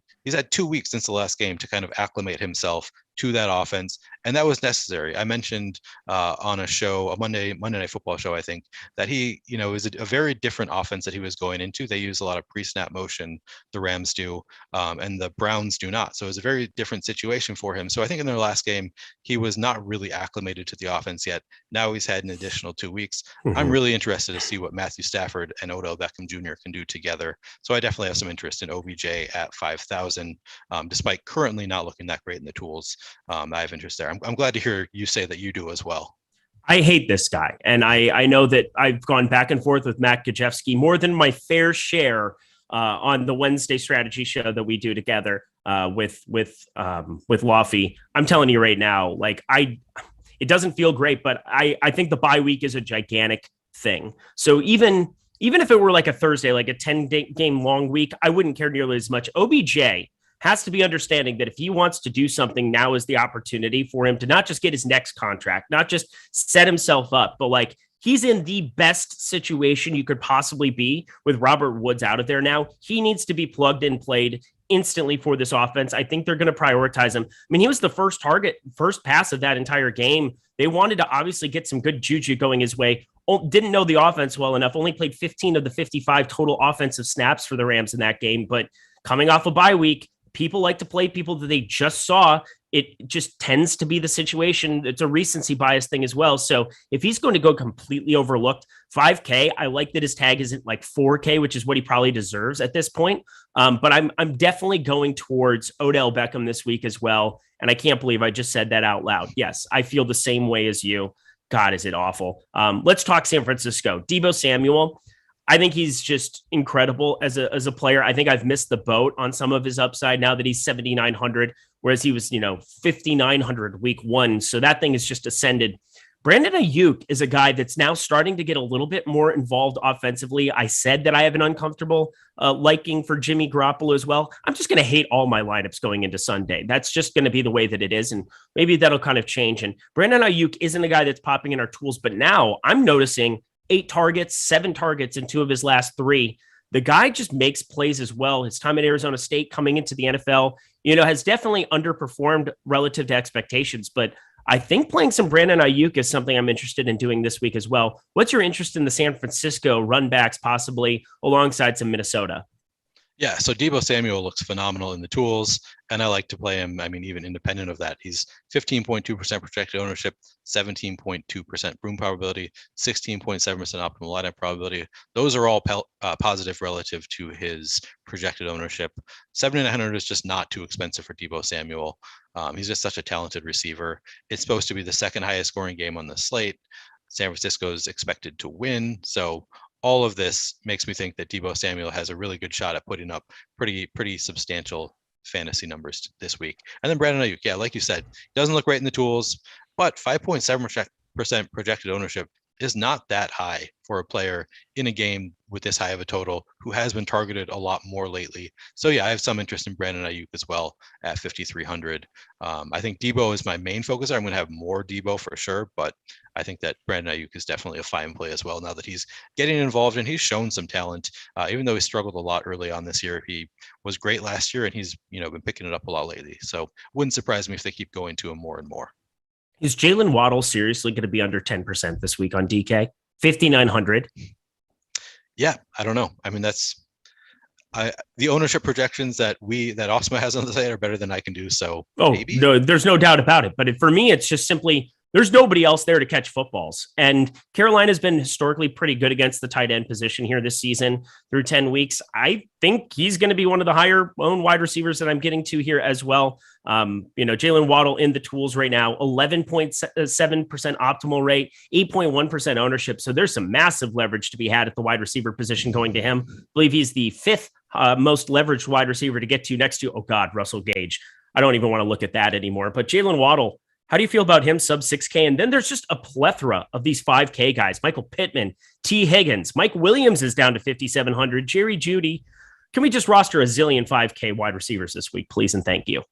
2 weeks since the last game to kind of acclimate himself to that offense, and that was necessary. I mentioned on a show, a Monday Night Football show, I think, that he, is a very different offense that he was going into. They use a lot of pre-snap motion, the Rams do, and the Browns do not. So it was a very different situation for him. So I think in their last game, he was not really acclimated to the offense yet. Now he's had an additional 2 weeks. I'm really interested to see what Matthew Stafford and Odell Beckham Jr. can do together. So I definitely have some interest in OBJ at 5,000, despite currently not looking that great in the tools. I have interest there. I'm glad to hear you say that you do as well. I hate this guy. And I know that I've gone back and forth with Matt Gajewski more than my fair share on the Wednesday strategy show that we do together with Lofty. I'm telling you right now, it doesn't feel great, but I think the bye week is a gigantic thing. So even if it were like a Thursday, like a 10-game long week, I wouldn't care nearly as much. OBJ has to be understanding that if he wants to do something, now is the opportunity for him to not just get his next contract, not just set himself up, but like he's in the best situation you could possibly be with Robert Woods out of there now. He needs to be plugged and played instantly for this offense. I think they're going to prioritize him. I mean, he was the first pass of that entire game. They wanted to obviously get some good juju going his way. Didn't know the offense well enough, only played 15 of the 55 total offensive snaps for the Rams in that game. But coming off a bye week, people like to play people that they just saw. It just tends to be the situation. It's a recency bias thing as well. So if he's going to go completely overlooked, 5K, I like that his tag isn't like 4K, which is what he probably deserves at this point. But I'm definitely going towards Odell Beckham this week as well. And I can't believe I just said that out loud. Yes, I feel the same way as you. God, is it awful. Let's talk San Francisco. Deebo Samuel. I think he's just incredible as a player. I think I've missed the boat on some of his upside now that he's 7,900, whereas he was, 5,900 week one. So that thing has just ascended. Brandon Ayuk is a guy that's now starting to get a little bit more involved offensively. I said that I have an uncomfortable liking for Jimmy Garoppolo as well. I'm just going to hate all my lineups going into Sunday. That's just going to be the way that it is. And maybe that'll kind of change. And Brandon Ayuk isn't a guy that's popping in our tools, but now I'm noticing 8 targets, 7 targets in 2 of his last 3. The guy just makes plays as well. His time at Arizona State coming into the NFL, has definitely underperformed relative to expectations, but I think playing some Brandon Ayuk is something I'm interested in doing this week as well. What's your interest in the San Francisco run backs, possibly alongside some Minnesota? Yeah, so Deebo Samuel looks phenomenal in the tools, and I like to play him. I mean, even independent of that, he's 15.2% projected ownership, 17.2% room probability, 16.7% optimal lineup probability. Those are all positive relative to his projected ownership. 7,900 is just not too expensive for Deebo Samuel. He's just such a talented receiver. It's supposed to be the second highest scoring game on the slate. San Francisco is expected to win, so all of this makes me think that Deebo Samuel has a really good shot at putting up pretty substantial fantasy numbers this week. And then Brandon Ayuk, yeah, like you said, doesn't look great in the tools, but 5.7% projected ownership is not that high for a player in a game with this high of a total who has been targeted a lot more lately. So yeah, I have some interest in Brandon Ayuk as well at 5,300. I think Deebo is my main focus. I'm going to have more Deebo for sure, but I think that Brandon Ayuk is definitely a fine play as well now that he's getting involved and he's shown some talent. Even though he struggled a lot early on this year, he was great last year and he's been picking it up a lot lately. So wouldn't surprise me if they keep going to him more and more. Is Jalen Waddle seriously going to be under 10% this week on DK? 5,900. Yeah, I don't know. I mean, the ownership projections that Awesemo has on the site are better than I can do. So maybe. No, there's no doubt about it. But for me, it's just simply there's nobody else there to catch footballs. And Carolina's been historically pretty good against the tight end position here this season through 10 weeks. I think he's going to be one of the higher owned wide receivers that I'm getting to here as well. Jalen Waddle in the tools right now, 11.7% optimal rate, 8.1% ownership. So there's some massive leverage to be had at the wide receiver position going to him. I believe he's the 5th most leveraged wide receiver to get to next to, Russell Gage. I don't even want to look at that anymore. But Jalen Waddle, how do you feel about him sub 6K? And then there's just a plethora of these 5K guys. Michael Pittman, T. Higgins, Mike Williams is down to 5,700. Jerry Jeudy. Can we just roster a zillion 5K wide receivers this week, please? And thank you.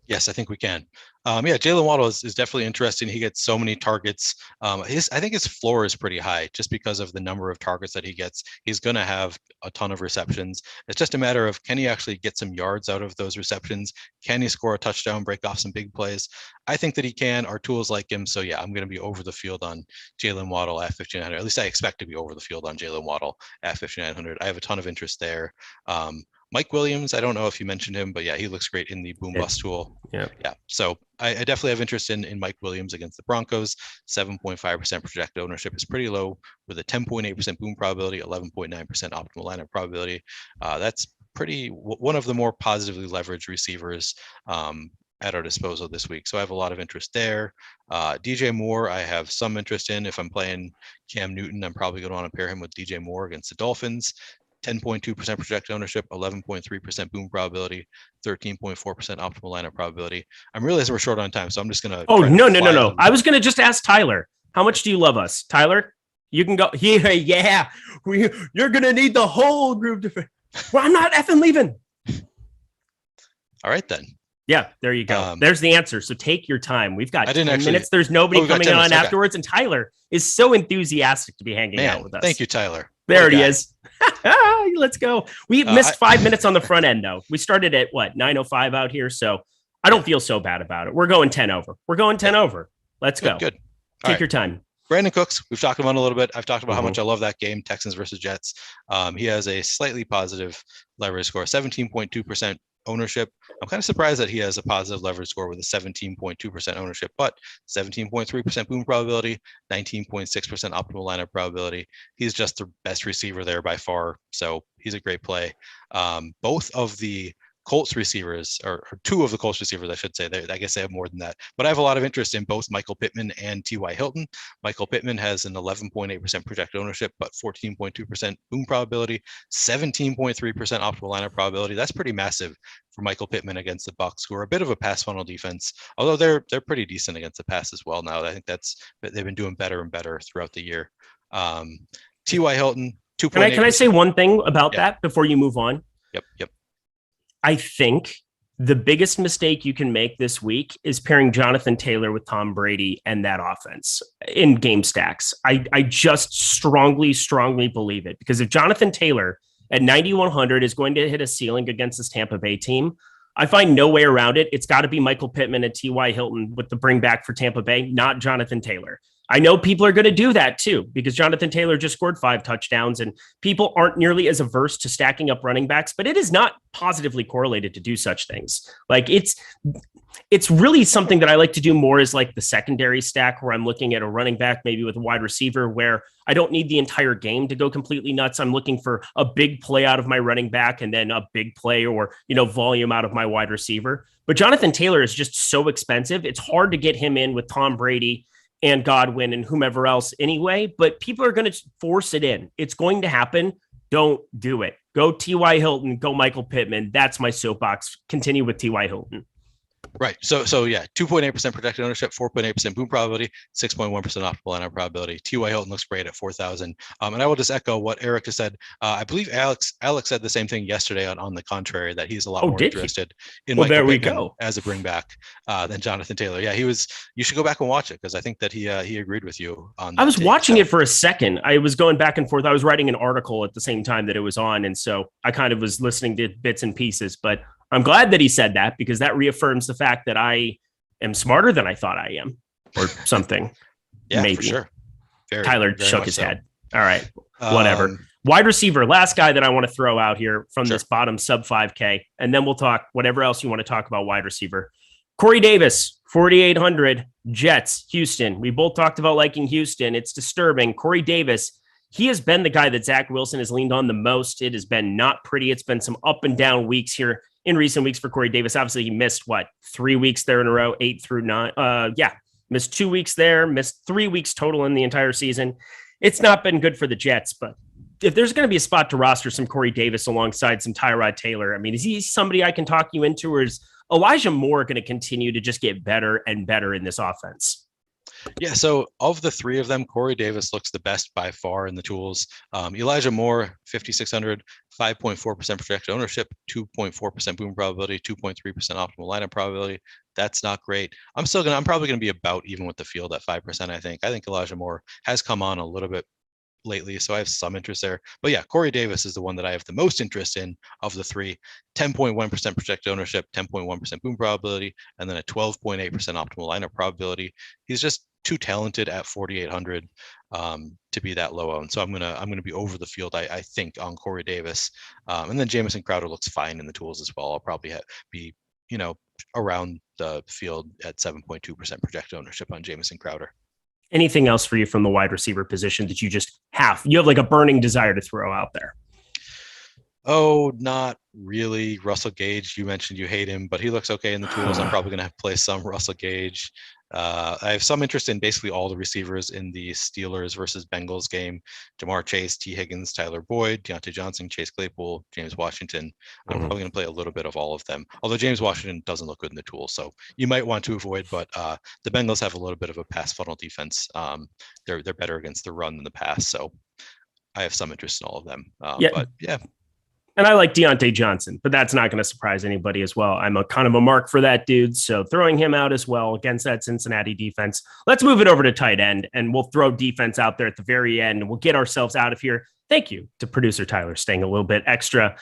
Yes, I think we can. Jalen Waddle is definitely interesting. He gets so many targets. I think his floor is pretty high just because of the number of targets that he gets. He's going to have a ton of receptions. It's just a matter of, can he actually get some yards out of those receptions? Can he score a touchdown, break off some big plays? I think that he can. Our tools like him. So yeah, I'm going to be over the field on Jalen Waddle at 5,900. At least I expect to be over the field on Jalen Waddle at 5,900. I have a ton of interest there. Mike Williams, I don't know if you mentioned him, but yeah, he looks great in the boom bust tool. Yeah. So I definitely have interest in Mike Williams against the Broncos. 7.5% projected ownership is pretty low with a 10.8% boom probability, 11.9% optimal lineup probability. That's one of the more positively leveraged receivers at our disposal this week. So I have a lot of interest there. DJ Moore, I have some interest in. If I'm playing Cam Newton, I'm probably going to want to pair him with DJ Moore against the Dolphins. 10.2% projected ownership, 11.3% boom probability, 13.4% optimal lineup probability. I'm realizing we're short on time, so I'm just going to. Oh, no. I was going to just ask Tyler, how much do you love us? Tyler, you can go. Yeah. You're going to need the whole group. Well, I'm not effing leaving. All right, then. Yeah, there you go. There's the answer. So take your time. We've got 10 minutes. There's nobody coming on afterwards. And Tyler is so enthusiastic to be hanging out with us. Thank you, Tyler. There he is. Let's go. We missed 5 minutes on the front end, though. We started at 9:05 out here. So I don't feel so bad about it. We're going 10 over. Let's go. Good. Take your time. Brandon Cooks, we've talked about him a little bit. I've talked about how much I love that game, Texans versus Jets. He has a slightly positive leverage score, 17.2% ownership. I'm kind of surprised that he has a positive leverage score with a 17.2% ownership, but 17.3% boom probability, 19.6% optimal lineup probability. He's just the best receiver there by far. So he's a great play. Both of the Colts receivers, or two of the Colts receivers, I should say. I guess they have more than that. But I have a lot of interest in both Michael Pittman and T.Y. Hilton. Michael Pittman has an 11.8% projected ownership, but 14.2% boom probability, 17.3% optimal lineup probability. That's pretty massive for Michael Pittman against the Bucs, who are a bit of a pass funnel defense, although they're pretty decent against the pass as well now. I think they've been doing better and better throughout the year. T.Y. Hilton, 2.8%. Can I say one thing about that before you move on? Yep. I think the biggest mistake you can make this week is pairing Jonathan Taylor with Tom Brady and that offense in game stacks. I just strongly believe it, because if Jonathan Taylor at 9,100 is going to hit a ceiling against this Tampa Bay team, I find no way around it. It's got to be Michael Pittman and T.Y. Hilton with the bring back for Tampa Bay, not Jonathan Taylor. I know people are going to do that too, because Jonathan Taylor just scored 5 touchdowns and people aren't nearly as averse to stacking up running backs, but it is not positively correlated to do such things. Like it's really something that I like to do more is like the secondary stack, where I'm looking at a running back, maybe with a wide receiver, where I don't need the entire game to go completely nuts. I'm looking for a big play out of my running back and then a big play or, volume out of my wide receiver. But Jonathan Taylor is just so expensive. It's hard to get him in with Tom Brady and Godwin and whomever else anyway, but people are going to force it in. It's going to happen. Don't do it. Go T.Y. Hilton, go Michael Pittman. That's my soapbox. Continue with T.Y. Hilton. Right. So yeah, 2.8% projected ownership, 4.8% boom probability, 6.1% optimal lineup probability. T.Y. Hilton looks great at 4,000. And I will just echo what Eric has said. I believe Alex said the same thing yesterday on the contrary, that he's a lot more interested in Michael Pittman as a bring back than Jonathan Taylor. Yeah, you should go back and watch it, because I think that he agreed with you on that. I was watching it for a second. I was going back and forth. I was writing an article at the same time that it was on. And so I kind of was listening to bits and pieces, but I'm glad that he said that, because that reaffirms the fact that I am smarter than I thought I am, or something. Yeah, maybe. For sure. Tyler shook his head. All right, whatever. Wide receiver, last guy that I want to throw out here from this bottom sub 5K, and then we'll talk whatever else you want to talk about wide receiver. Corey Davis, 4,800, Jets, Houston. We both talked about liking Houston. It's disturbing. Corey Davis, he has been the guy that Zach Wilson has leaned on the most. It has been not pretty. It's been some up and down weeks here in recent weeks for Corey Davis. Obviously, he missed 3 weeks there in a row, 8 through 9. Missed 2 weeks there, missed 3 weeks total in the entire season. It's not been good for the Jets, but if there's going to be a spot to roster some Corey Davis alongside some Tyrod Taylor, I mean, is he somebody I can talk you into, or is Elijah Moore going to continue to just get better and better in this offense? Yeah, so of the three of them, Corey Davis looks the best by far in the tools. Elijah Moore, 5,600, 5.4% projected ownership, 2.4% boom probability, 2.3% optimal lineup probability. That's not great. I'm probably going to be about even with the field at 5%, I think. I think Elijah Moore has come on a little bit lately, so I have some interest there. But yeah, Corey Davis is the one that I have the most interest in of the three. 10.1% projected ownership, 10.1% boom probability, and then a 12.8% optimal lineup probability. He's just too talented at 4,800 to be that low owned. So I'm gonna be over the field, I think, on Corey Davis. And then Jamison Crowder looks fine in the tools as well. I'll probably be around the field at 7.2% projected ownership on Jamison Crowder. Anything else for you from the wide receiver position that you have like a burning desire to throw out there? Oh, not really. Russell Gage, you mentioned you hate him, but he looks okay in the tools. I'm probably going to play some Russell Gage. I have some interest in basically all the receivers in the Steelers versus Bengals game. Jamar Chase, T. Higgins, Tyler Boyd, Deontay Johnson, Chase Claypool, James Washington. I'm probably going to play a little bit of all of them, although James Washington doesn't look good in the tools, so you might want to avoid, but the Bengals have a little bit of a pass funnel defense. They're better against the run than the pass, so I have some interest in all of them. But yeah. And I like Deontay Johnson, but that's not going to surprise anybody as well. I'm a kind of a mark for that dude. So throwing him out as well against that Cincinnati defense. Let's move it over to tight end, and we'll throw defense out there at the very end, and we'll get ourselves out of here. Thank you to producer Tyler staying a little bit extra,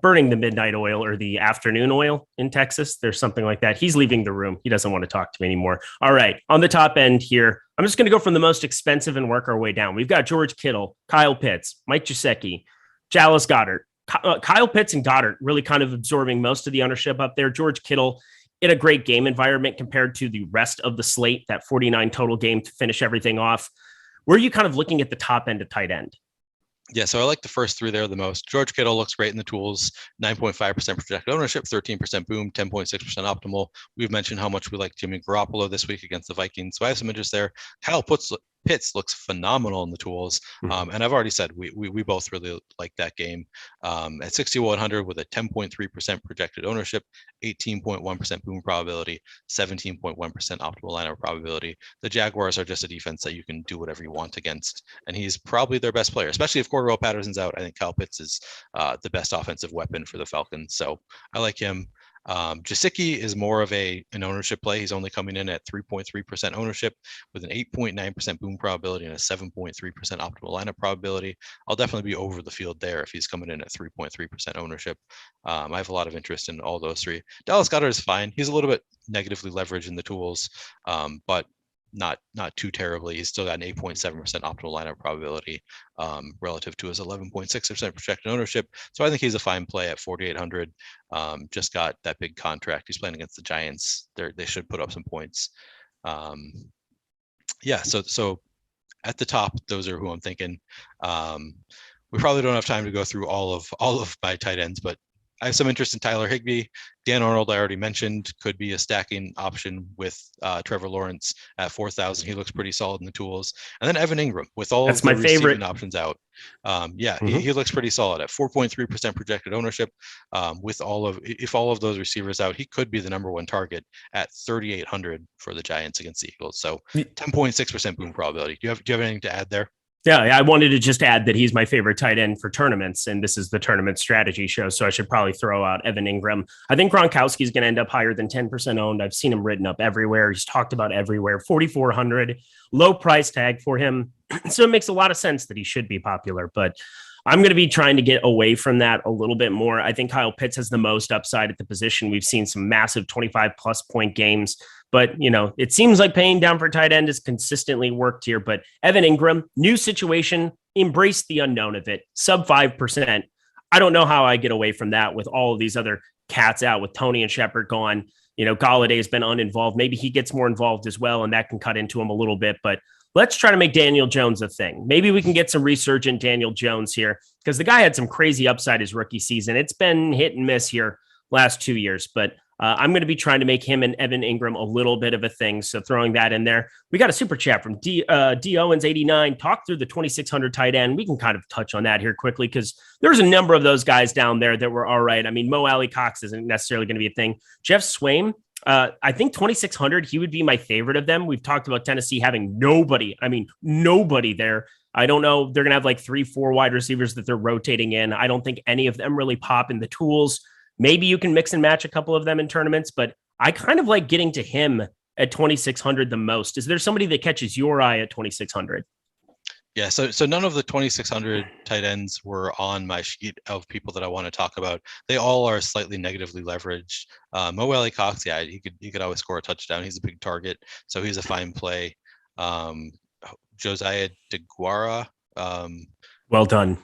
burning the midnight oil or the afternoon oil in Texas. There's something like that. He's leaving the room. He doesn't want to talk to me anymore. All right. On the top end here, I'm just going to go from the most expensive and work our way down. We've got George Kittle, Kyle Pitts, Mike Gesicki, Dallas Goedert. Kyle Pitts and Goddard really kind of absorbing most of the ownership up there. George Kittle in a great game environment compared to the rest of the slate, that 49 total game to finish everything off. Where are you kind of looking at the top end of tight end? Yeah, so I like the first three there the most. George Kittle looks great in the tools, 9.5% projected ownership, 13% boom, 10.6% optimal. We've mentioned how much we like Jimmy Garoppolo this week against the Vikings, so I have some interest there. Kyle Pitts looks phenomenal in the tools. And I've already said we both really like that game. At 6,100 with a 10.3% projected ownership, 18.1% boom probability, 17.1% optimal lineup probability. The Jaguars are just a defense that you can do whatever you want against. And he's probably their best player, especially if Cordero Patterson's out. I think Kyle Pitts is the best offensive weapon for the Falcons. So I like him. Gesicki is more of an ownership play. He's only coming in at 3.3% ownership with an 8.9% boom probability and a 7.3% optimal lineup probability. I'll definitely be over the field there if he's coming in at 3.3% ownership. I have a lot of interest in all those three. Dallas Goedert is fine. He's a little bit negatively leveraged in the tools, but not too terribly. He's still got an 8.7% optimal lineup probability relative to his 11.6% projected ownership. So I think he's a fine play at 4,800. Just got that big contract. He's playing against the Giants. They should put up some points. So at the top, those are who I'm thinking. We probably don't have time to go through all of my tight ends, but I have some interest in Tyler Higbee. Dan Arnold, I already mentioned, could be a stacking option with Trevor Lawrence at 4,000. He looks pretty solid in the tools. And then Evan Ingram with all of the receiving options out. He looks pretty solid at 4.3% projected ownership. If all of those receivers out, he could be the number one target at 3,800 for the Giants against the Eagles. So 10.6% boom probability. Do you have anything to add there? Yeah, I wanted to just add that he's my favorite tight end for tournaments, and this is the tournament strategy show, so I should probably throw out Evan Ingram. I think Gronkowski is going to end up higher than 10% owned. I've seen him written up everywhere. He's talked about everywhere. 4,400, low price tag for him. So it makes a lot of sense that he should be popular, but I'm going to be trying to get away from that a little bit more. I think Kyle Pitts has the most upside at the position. We've seen some massive 25-plus point games, but, it seems like paying down for tight end has consistently worked here. But Evan Ingram, new situation, embrace the unknown of it, sub 5%. I don't know how I get away from that with all of these other cats out, with Tony and Shepard gone. Galladay has been uninvolved. Maybe he gets more involved as well, and that can cut into him a little bit. But let's try to make Daniel Jones a thing. Maybe we can get some resurgent Daniel Jones here, because the guy had some crazy upside his rookie season. It's been hit and miss here last 2 years, but I'm going to be trying to make him and Evan Ingram a little bit of a thing. So throwing that in there. We got a super chat from D Owens 89. Talk through the 2,600 tight end. We can kind of touch on that here quickly, because there's a number of those guys down there that were all right. I mean, Mo Alley Cox isn't necessarily going to be a thing. Jeff Swaim, I think 2,600, he would be my favorite of them. We've talked about Tennessee having nobody there. I don't know. They're going to have like 3-4 wide receivers that they're rotating in. I don't think any of them really pop in the tools. Maybe you can mix and match a couple of them in tournaments, but I kind of like getting to him at 2,600 the most. Is there somebody that catches your eye at 2,600? Yeah, so none of the 2,600 tight ends were on my sheet of people that I want to talk about. They all are slightly negatively leveraged. Mo Alley Cox, yeah, he could always score a touchdown. He's a big target, so he's a fine play. Josiah DeGuara. Well done.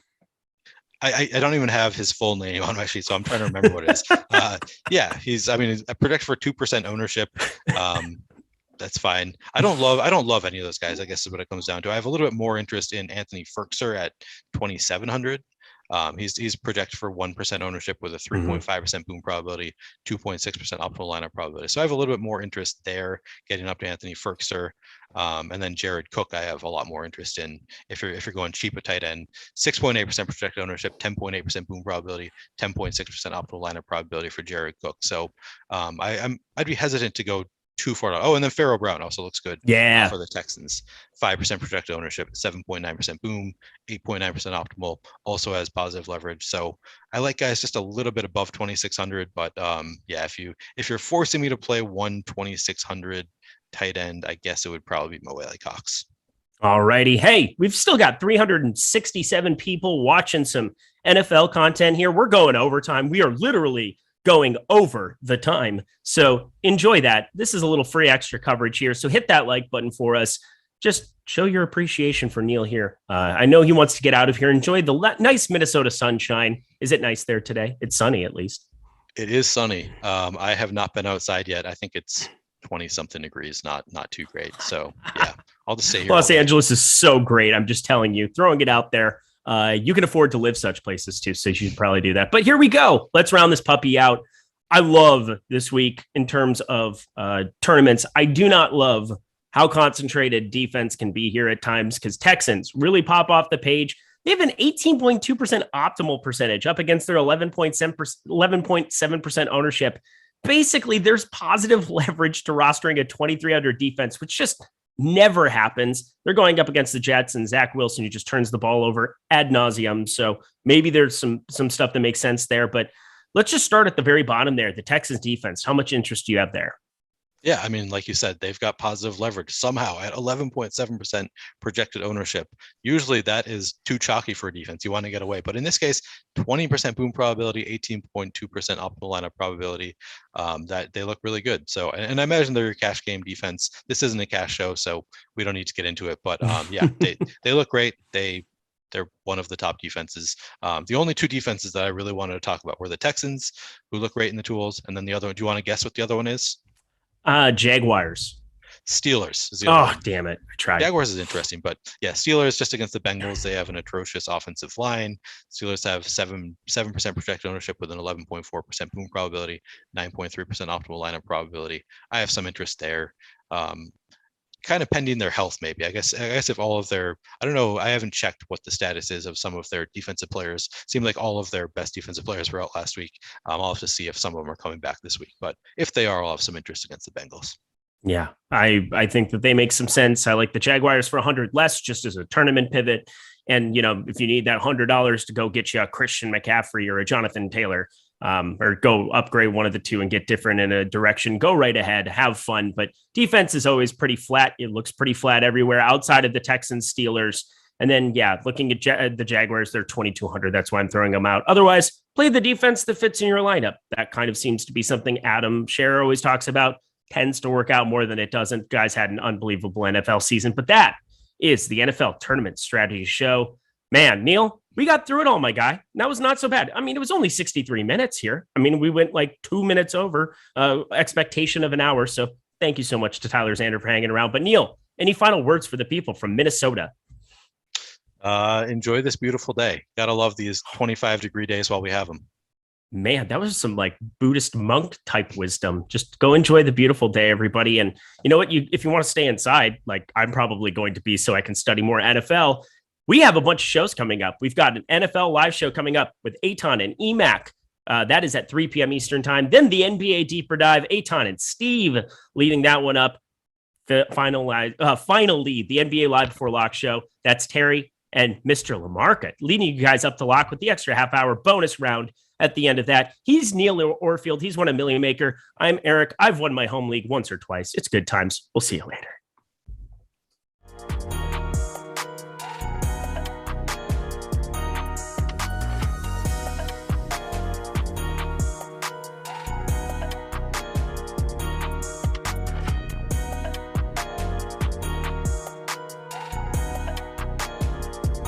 I don't even have his full name on my sheet, so I'm trying to remember what it is. He's I predict for 2% ownership. That's fine. I don't love any of those guys, I guess is what it comes down to. I have a little bit more interest in Anthony Ferkser at 2,700. He's projected for 1% ownership with a 3.5% boom probability, 2.6% optimal lineup probability. So I have a little bit more interest there, getting up to Anthony Ferkser. And then Jared Cook, I have a lot more interest in if you're going cheap at tight end. 6.8% projected ownership, 10.8% boom probability, 10.6% optimal lineup probability for Jared Cook. So I'd be hesitant to go too far out. Oh, and then Pharaoh Brown also looks good. For the Texans. 5% projected ownership, 7.9% boom, 8.9% optimal, also has positive leverage. So I like guys just a little bit above 2,600, but yeah, if you're forcing me to play 1,2600 tight end, I guess it would probably be Mo Cox. All righty. Hey, we've still got 367 people watching some NFL content here. We're going overtime. We are literally going over the time. So enjoy that. This is a little free extra coverage here. So hit that like button for us. Just show your appreciation for Neil here. I know he wants to get out of here. Enjoy the nice Minnesota sunshine. Is it nice there today? It's sunny at least. It is sunny. I have not been outside yet. I think it's 20 something degrees, not too great. So yeah, I'll just stay here. Los Angeles is so great. I'm just telling you, throwing it out there. You can afford to live such places too, so you should probably do that. But here we go. Let's round this puppy out. I love this week in terms of tournaments. I do not love how concentrated defense can be here at times because Texans really pop off the page. They have an 18.2% optimal percentage up against their 11.7% ownership. Basically, there's positive leverage to rostering a 2,300 defense, which just never happens. They're going up against the Jets and Zach Wilson, who just turns the ball over ad nauseum. So maybe there's some stuff that makes sense there. But let's just start at the very bottom there. The Texans defense. How much interest do you have there? Yeah, I mean, like you said, they've got positive leverage somehow at 11.7% projected ownership. Usually that is too chalky for a defense. You want to get away. But in this case, 20% boom probability, 18.2% optimal lineup probability, that they look really good. So, and I imagine they're your cash game defense. This isn't a cash show, so we don't need to get into it. But yeah, they look great. They're one of the top defenses. The only two defenses that I really wanted to talk about were the Texans, who look great in the tools. And then the other one, do you want to guess what the other one is? Jaguars. Steelers. Damn it. I tried. Jaguars is interesting, but yeah, Steelers just against the Bengals. They have an atrocious offensive line. Steelers have 7% projected ownership with an 11.4% boom probability, 9.3% optimal lineup probability. I have some interest there. Kind of pending their health, maybe. I guess if all of their, I don't know, I haven't checked what the status is of some of their defensive players. Seemed like all of their best defensive players were out last week. I'll have to see if some of them are coming back this week. But if they are, I'll have some interest against the Bengals. Yeah, I think that they make some sense. I like the Jaguars for 100 less just as a tournament pivot. And, you know, if you need that $100 to go get you a Christian McCaffrey or a Jonathan Taylor, or go upgrade one of the two and get different in a direction, go right ahead, have fun. But defense is always pretty flat. It looks pretty flat everywhere outside of the Texans, Steelers. And then, yeah, looking at the Jaguars, they're 2,200. That's why I'm throwing them out. Otherwise, play the defense that fits in your lineup. That kind of seems to be something Adam Scherer always talks about. Tends to work out more than it doesn't. Guys had an unbelievable NFL season. But that is the NFL Tournament Strategy Show. Man, Neil, we got through it all, my guy. That was not so bad. I mean, it was only 63 minutes here. I mean, we went like 2 minutes over expectation of an hour. So thank you so much to Tyler Zander for hanging around. But Neil, any final words for the people from Minnesota? Enjoy this beautiful day. Gotta love these 25-degree days while we have them. Man, that was some like Buddhist monk type wisdom. Just go enjoy the beautiful day, everybody. And you know what? If you want to stay inside, like I'm probably going to be so I can study more NFL. We have a bunch of shows coming up. We've got an NFL live show coming up with Aton and EMAC. That is at 3 p.m. Eastern time. Then the NBA Deeper Dive, Aton and Steve leading that one up. Finally, the NBA Live Before Lock show. That's Terry and Mr. Lamarca leading you guys up to lock with the extra half-hour bonus round at the end of that. He's Neil Orfield. He's won a Million Maker. I'm Eric. I've won my home league once or twice. It's good times. We'll see you later.